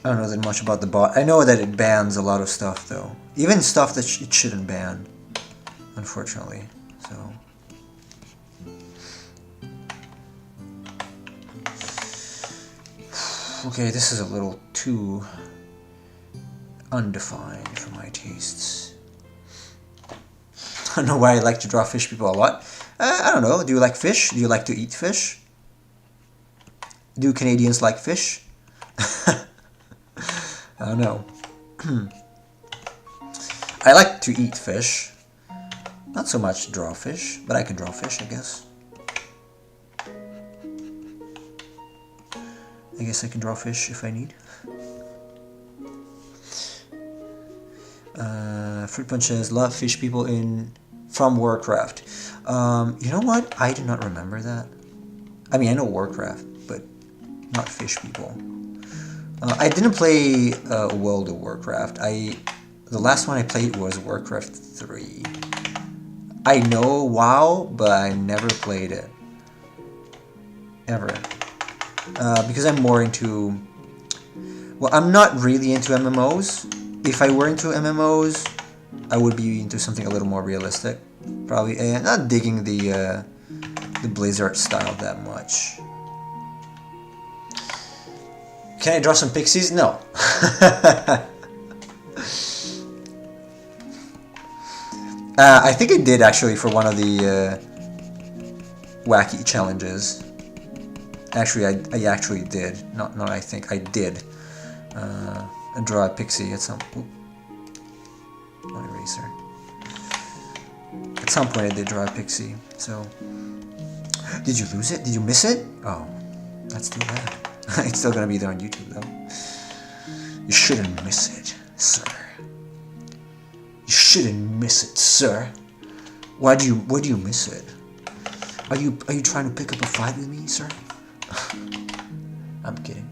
don't know that much about the bot. I know that it bans a lot of stuff, though. Even stuff that it shouldn't ban, unfortunately. So. Okay, this is a little too undefined for my tastes. I don't know why I like to draw fish people a lot. I don't know. Do you like fish? Do you like to eat fish? Do Canadians like fish? I don't know. I like to eat fish. Not so much draw fish, but I can draw fish, I guess. I guess I can draw fish if I need. Fruit Punches, love fish people from Warcraft. You know what? I do not remember that. I mean, I know Warcraft, but not fish people. I didn't play World of Warcraft. The last one I played was Warcraft 3. I know WoW, but I never played it. Ever. Because I'm more into... Well, I'm not really into MMOs. If I were into MMOs, I would be into something a little more realistic. Probably not digging the Blizzard style that much. Can I draw some pixies? No. I think I did actually for one of the wacky challenges. Actually, I actually did. Not I think I did. Draw a pixie at some. Not eraser. At some point, I did draw a pixie. So, did you lose it? Did you miss it? Oh, that's too bad. It's still gonna be there on YouTube though. You shouldn't miss it, sir. You shouldn't miss it, sir. Why do you miss it? Are you trying to pick up a fight with me, sir? I'm kidding.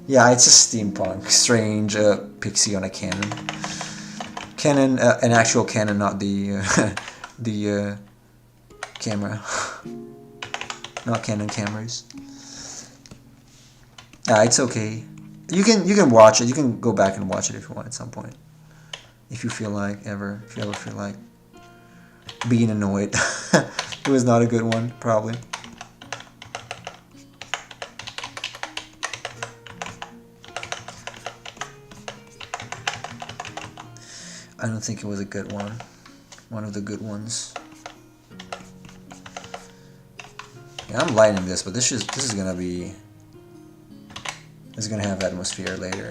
Yeah, it's a steampunk, strange pixie on a cannon. Cannon, an actual cannon, not the the camera. Not Canon cameras. Yeah, it's okay. You can watch it. You can go back and watch it if you want at some point. If you feel like if you ever feel like being annoyed. It was not a good one, probably. I don't think it was a good one. One of the good ones. Yeah, I'm lighting this, but this is gonna be. This is gonna have atmosphere later.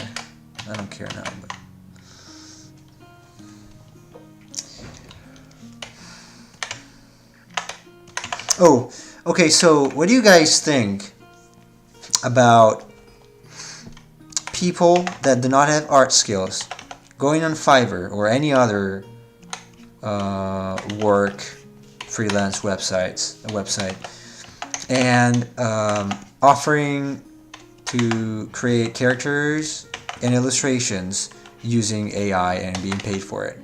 I don't care now, but. Oh, okay. So, what do you guys think about people that do not have art skills going on Fiverr or any other work freelance website and offering to create characters and illustrations using AI and being paid for it,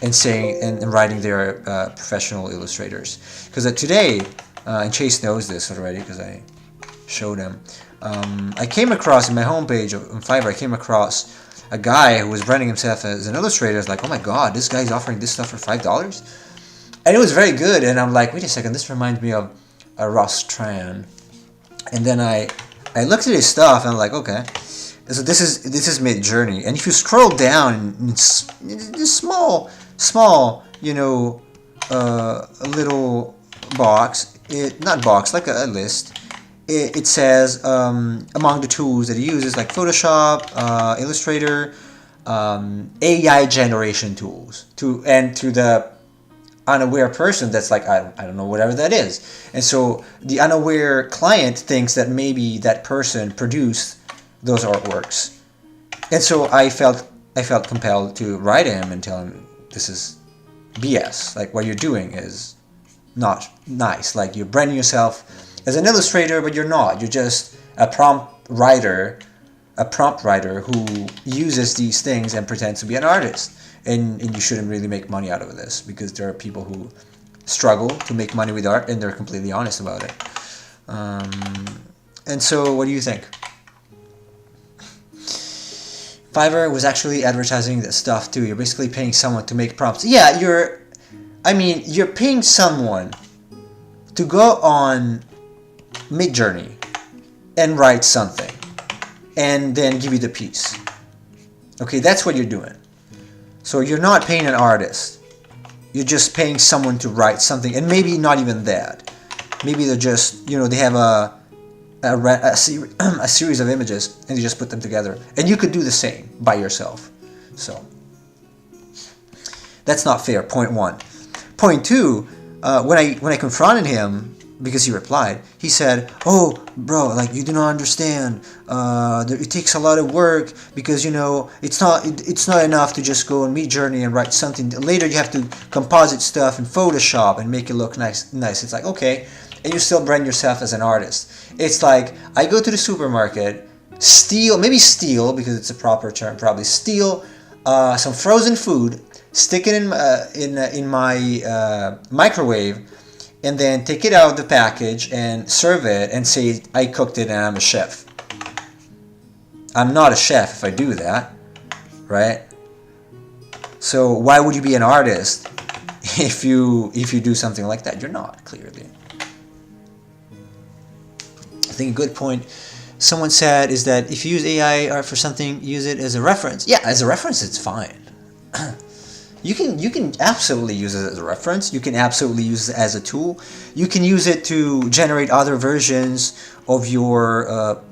and saying and writing their professional illustrators? Because today, and Chase knows this already because I showed him. I came across in my homepage on Fiverr. I came across a guy who was branding himself as an illustrator. I was like, oh my god, this guy's offering this stuff for $5, and it was very good. And I'm like, wait a second, this reminds me of a Ross Tran. And then I looked at his stuff and I'm like, okay. So this is Mid Journey, and if you scroll down, it's this small, a little box. Not box, like a list. It says among the tools that he uses, like Photoshop, Illustrator, AI generation tools. To the unaware person, that's like, I don't know, whatever that is. And so the unaware client thinks that maybe that person produced those artworks. And so I felt compelled to write him and tell him, this is BS. Like, what you're doing is not nice. Like, you're branding yourself as an illustrator, but you're not. You're just a prompt writer who uses these things and pretends to be an artist. And you shouldn't really make money out of this, because there are people who struggle to make money with art, and they're completely honest about it. And so, what do you think? Fiverr was actually advertising this stuff too. You're basically paying someone to make prompts. Yeah, you're paying someone to go on Midjourney and write something, and then give you the piece. Okay, that's what you're doing. So you're not paying an artist. You're just paying someone to write something, and maybe not even that. Maybe they're just, they have a series of images, and you just put them together. And you could do the same by yourself. So that's not fair. Point one. Point two, when I confronted him, because he replied, he said, "Oh, bro, like, you do not understand. It takes a lot of work, because it's not enough to just go on Midjourney and write something. Later you have to composite stuff in Photoshop and make it look nice. It's like, okay, and you still brand yourself as an artist. It's like, I go to the supermarket, steal, because it's a proper term, probably steal some frozen food, stick it in my microwave, and then take it out of the package and serve it and say, I cooked it and I'm a chef. I'm not a chef if I do that, right? So why would you be an artist if you do something like that? You're not, clearly. I think a good point someone said is that if you use AI art for something, use it as a reference. Yeah, as a reference, it's fine. You can absolutely use it as a reference. You can absolutely use it as a tool. You can use it to generate other versions of your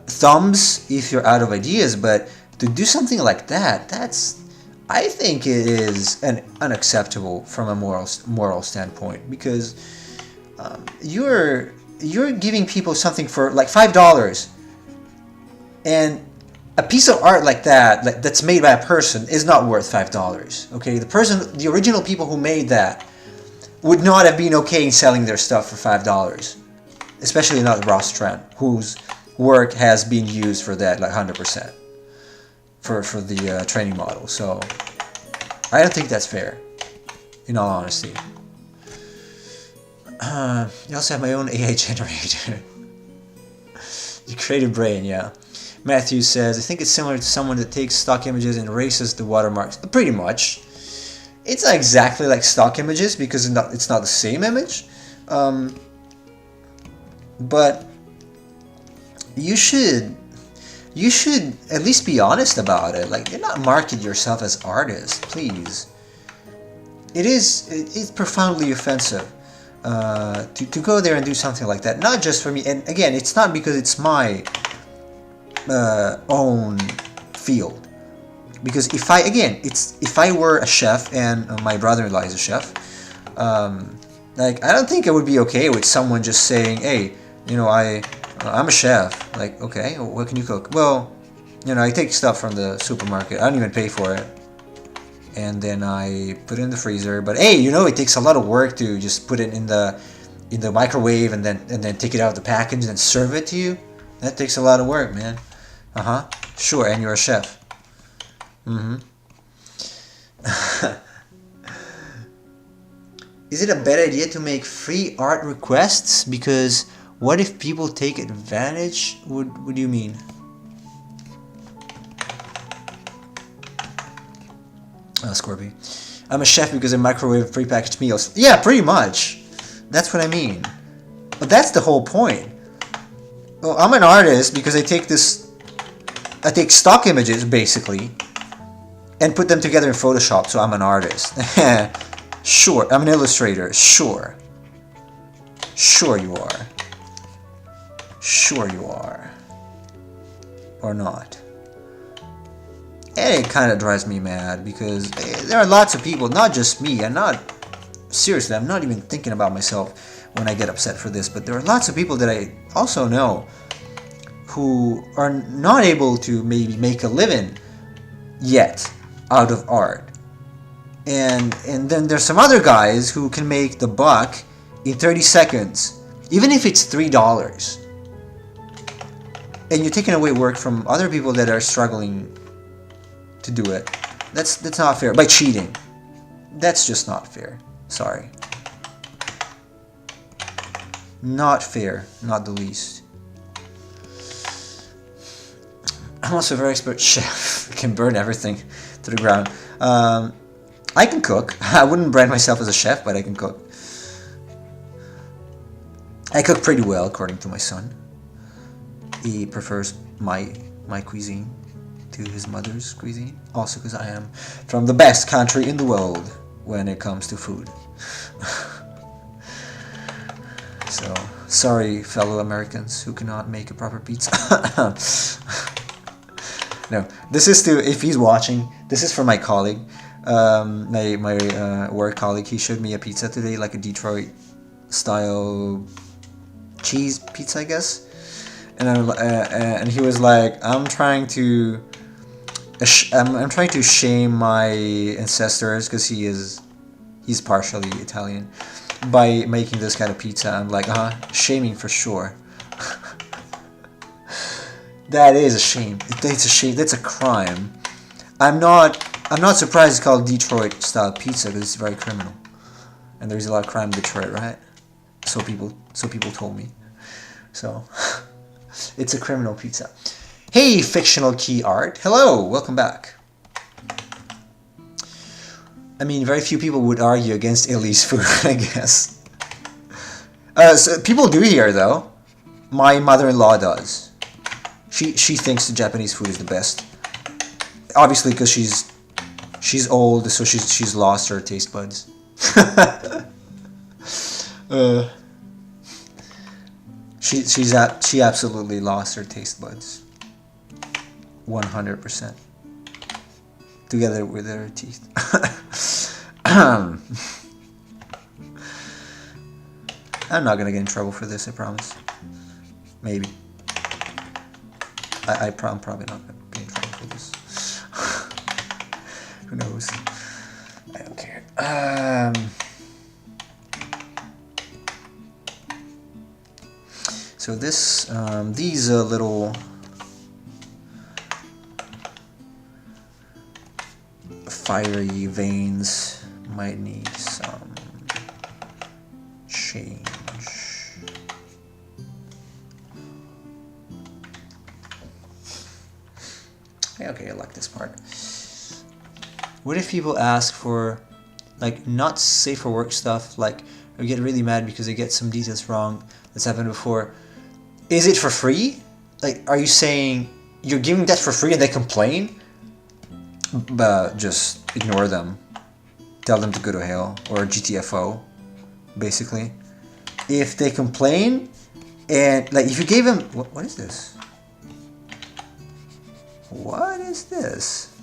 thumbs if you're out of ideas. But to do something like that, I think it is unacceptable from a moral standpoint, because you're giving people something for like $5, and a piece of art like that, that's made by a person, is not worth $5. Okay, the original people who made that would not have been okay in selling their stuff for $5, especially not Ross Trent, whose work has been used for that, like 100%, for the training model. So I don't think that's fair, in all honesty. I also have my own AI generator. The creative brain, yeah. Matthew says, I think it's similar to someone that takes stock images and erases the watermarks. Pretty much. It's not exactly like stock images, because it's not the same image. But you should at least be honest about it. Like, do not market yourself as artist, please. It's profoundly offensive to go there and do something like that. Not just for me. And again, it's not because it's my own field, because if I were a chef and my brother-in-law is a chef, like, I don't think I would be okay with someone just saying, hey, I'm a chef. Like, okay, what can you cook? Well, I take stuff from the supermarket, I don't even pay for it, and then I put it in the freezer. But hey, it takes a lot of work to just put it in the microwave and then take it out of the package and serve it to you. That takes a lot of work, man. Sure, and you're a chef. Is it a bad idea to make free art requests? Because what if people take advantage? What do you mean? Scorpy. I'm a chef because I microwave prepackaged meals. Yeah, pretty much. That's what I mean. But that's the whole point. Well, I'm an artist because I take stock images basically and put them together in Photoshop, so I'm an artist. Sure, I'm an illustrator. Sure. Sure you are. Sure you are. Or not. And it kind of drives me mad because there are lots of people, not just me, I'm not even thinking about myself when I get upset for this, but there are lots of people that I also know who are not able to maybe make a living yet out of art. And then there's some other guys who can make the buck in 30 seconds, even if it's $3. And you're taking away work from other people that are struggling to do it. That's not fair. By cheating. That's just not fair. Sorry. Not fair, not the least. I'm also a very expert chef. I can burn everything to the ground. I can cook. I wouldn't brand myself as a chef, but I can cook. I cook pretty well, according to my son. He prefers my cuisine to his mother's cuisine. Also because I am from the best country in the world when it comes to food. So, sorry fellow Americans who cannot make a proper pizza. No, this is to, if he's watching, this is for my colleague, my work colleague. He showed me a pizza today, like a Detroit style cheese pizza, I guess. And he was like, I'm trying to shame my ancestors because he's partially Italian by making this kind of pizza. I'm like, shaming for sure. That is a shame. It's a shame. That's a crime. I'm not surprised it's called Detroit style pizza because it's very criminal, and there's a lot of crime in Detroit, right? So people told me. So it's a criminal pizza. Hey, fictional key art. Hello, welcome back. I mean, very few people would argue against Ellie's food, I guess. So people do here, though. My mother-in-law does. She thinks the Japanese food is the best. Obviously, because she's old, so she's lost her taste buds. She absolutely lost her taste buds. 100%. Together with her teeth. I'm not gonna get in trouble for this, I promise. Maybe. I'm probably not gonna get in trouble for this. Who knows? I don't care. So this, these little fiery veins might need some change. Okay, I like this part. What if people ask for, like, not safe for work stuff, like, or get really mad because they get some details wrong? That's happened before. Is it for free? Like, are you saying you're giving that for free and they complain? But just ignore them. Tell them to go to hell, or GTFO, basically. If they complain, and, like, if you gave them... What is this? What is this?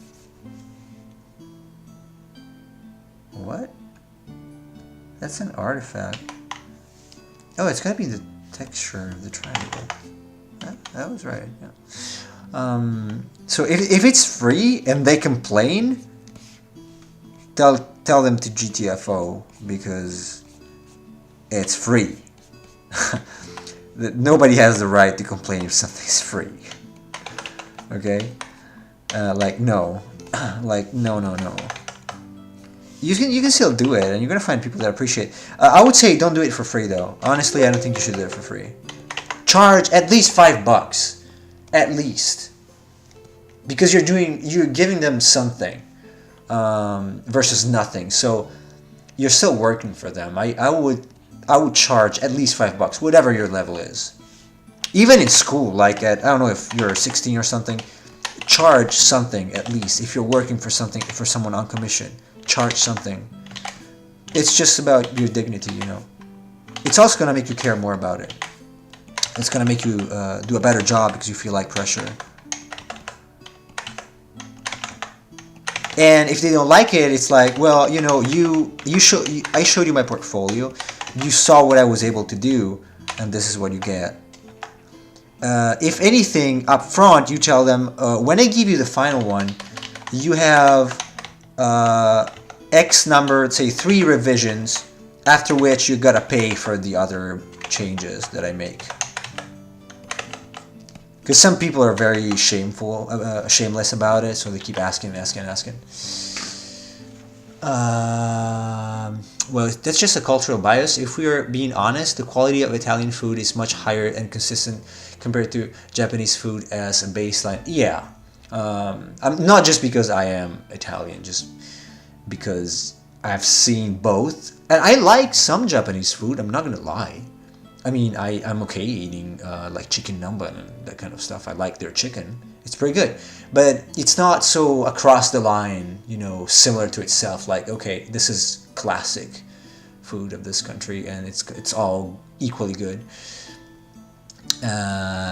What? That's an artifact. Oh, it's gotta be the texture of the triangle. That was right, yeah. So if it's free and they complain, tell them to GTFO because it's free. Nobody has the right to complain if something's free. Okay? Like, no. Like, no. You can still do it, and you're gonna find people that appreciate it. I would say don't do it for free, though. Honestly, I don't think you should do it for free. Charge at least $5. At least. Because you're giving them something. Versus nothing. So, you're still working for them. I would charge at least $5, whatever your level is. Even in school, like I don't know if you're 16 or something, charge something at least. If you're working for something, for someone on commission, charge something. It's just about your dignity, you know. It's also going to make you care more about it. It's going to make you do a better job because you feel like pressure. And if they don't like it, it's like, well, you know, I showed you my portfolio. You saw what I was able to do, and this is what you get. If anything, up front, you tell them, when I give you the final one, you have X number, let's say 3 revisions, after which you gotta pay for the other changes that I make. Because some people are very shameless about it, so they keep asking. Well, that's just a cultural bias. If we are being honest, the quality of Italian food is much higher and consistent compared to Japanese food as a baseline. Yeah, I'm not just because I am Italian, just because I've seen both, and I like some Japanese food. I'm not gonna lie. I mean, I'm okay eating like chicken namban and that kind of stuff. I like their chicken. It's pretty good. But it's not so across the line, you know, similar to itself. Like, okay, this is classic food of this country and it's all equally good.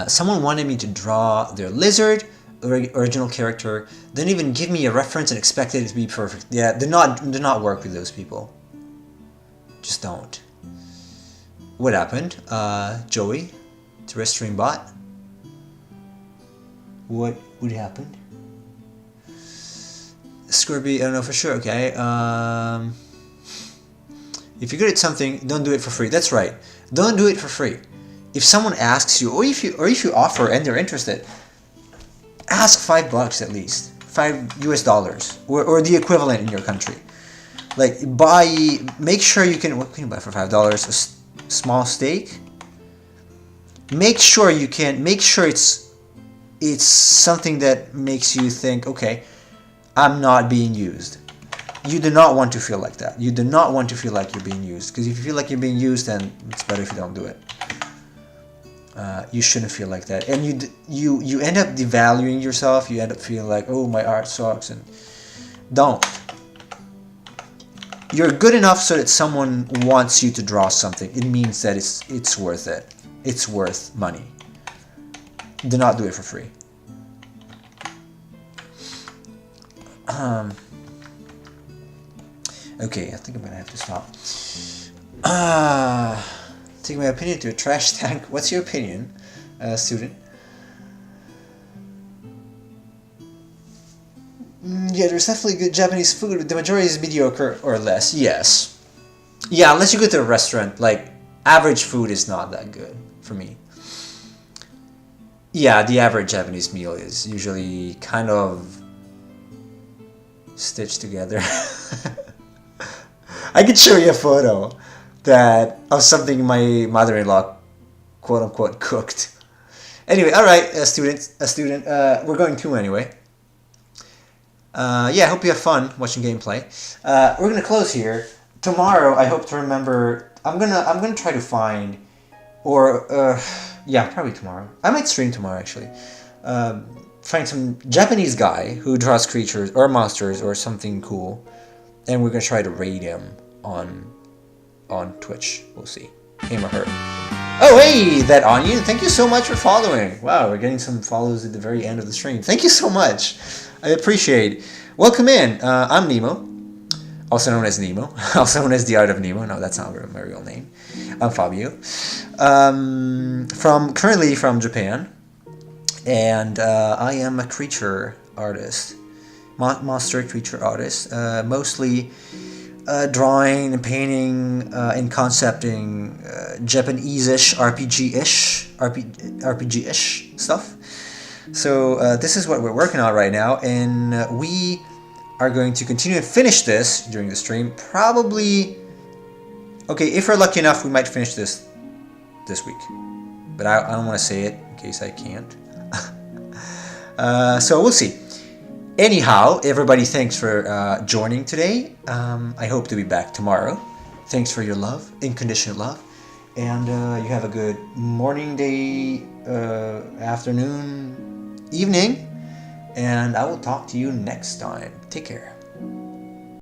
Someone wanted me to draw their lizard, original character, didn't even give me a reference and expected it to be perfect. Yeah, do not work with those people. Just don't. What happened? Joey, terrestrian bot. What happened? Scorby, I don't know for sure. Okay. If you're good at something, don't do it for free. That's right. Don't do it for free. If someone asks you, or if you offer and they're interested, ask $5 at least, $5 or the equivalent in your country. Like make sure you can. What can you buy for $5? A small steak. Make sure it's something that makes you think, okay, I'm not being used. You do not want to feel like that. You do not want to feel like you're being used. Because if you feel like you're being used, then it's better if you don't do it. You shouldn't feel like that. And you end up devaluing yourself. You end up feeling like, oh, my art sucks. And don't. You're good enough so that someone wants you to draw something. It means that it's worth it. It's worth money. Do not do it for free. Okay, I think I'm gonna have to stop. Take my opinion to a trash tank. What's your opinion, student? Yeah, there's definitely good Japanese food. The majority is mediocre or less. Yes. Yeah, unless you go to a restaurant, like average food is not that good for me. Yeah, the average Japanese meal is usually kind of stitched together. I could show you a photo of something my mother-in-law, quote unquote, cooked. Anyway, all right, a student. We're going to anyway. Yeah, I hope you have fun watching gameplay. We're gonna close here. Tomorrow, I hope to remember. I'm gonna try to find, or yeah, probably tomorrow. I might stream tomorrow actually. Find some Japanese guy who draws creatures or monsters or something cool, and we're gonna try to raid him on Twitch. We'll see, him or her. Oh hey, that Onion! Thank you so much for following. Wow, we're getting some follows at the very end of the stream. Thank you so much. I appreciate. Welcome in. I'm Nemo, also known as Nemo, also known as the Art of Nemo. No, that's not my real name. I'm Fabio. Currently from Japan, and I am a creature artist, monster creature artist. Mostly drawing and painting and concepting Japanese-ish, RPG-ish stuff. So this is what we're working on right now, and we are going to continue and finish this during the stream. Probably, okay, if we're lucky enough, we might finish this week. But I don't want to say it in case I can't. So we'll see. Anyhow, everybody, thanks for joining today. I hope to be back tomorrow. Thanks for your love, unconditional love. And you have a good morning, day, afternoon, evening. And I will talk to you next time. Take care.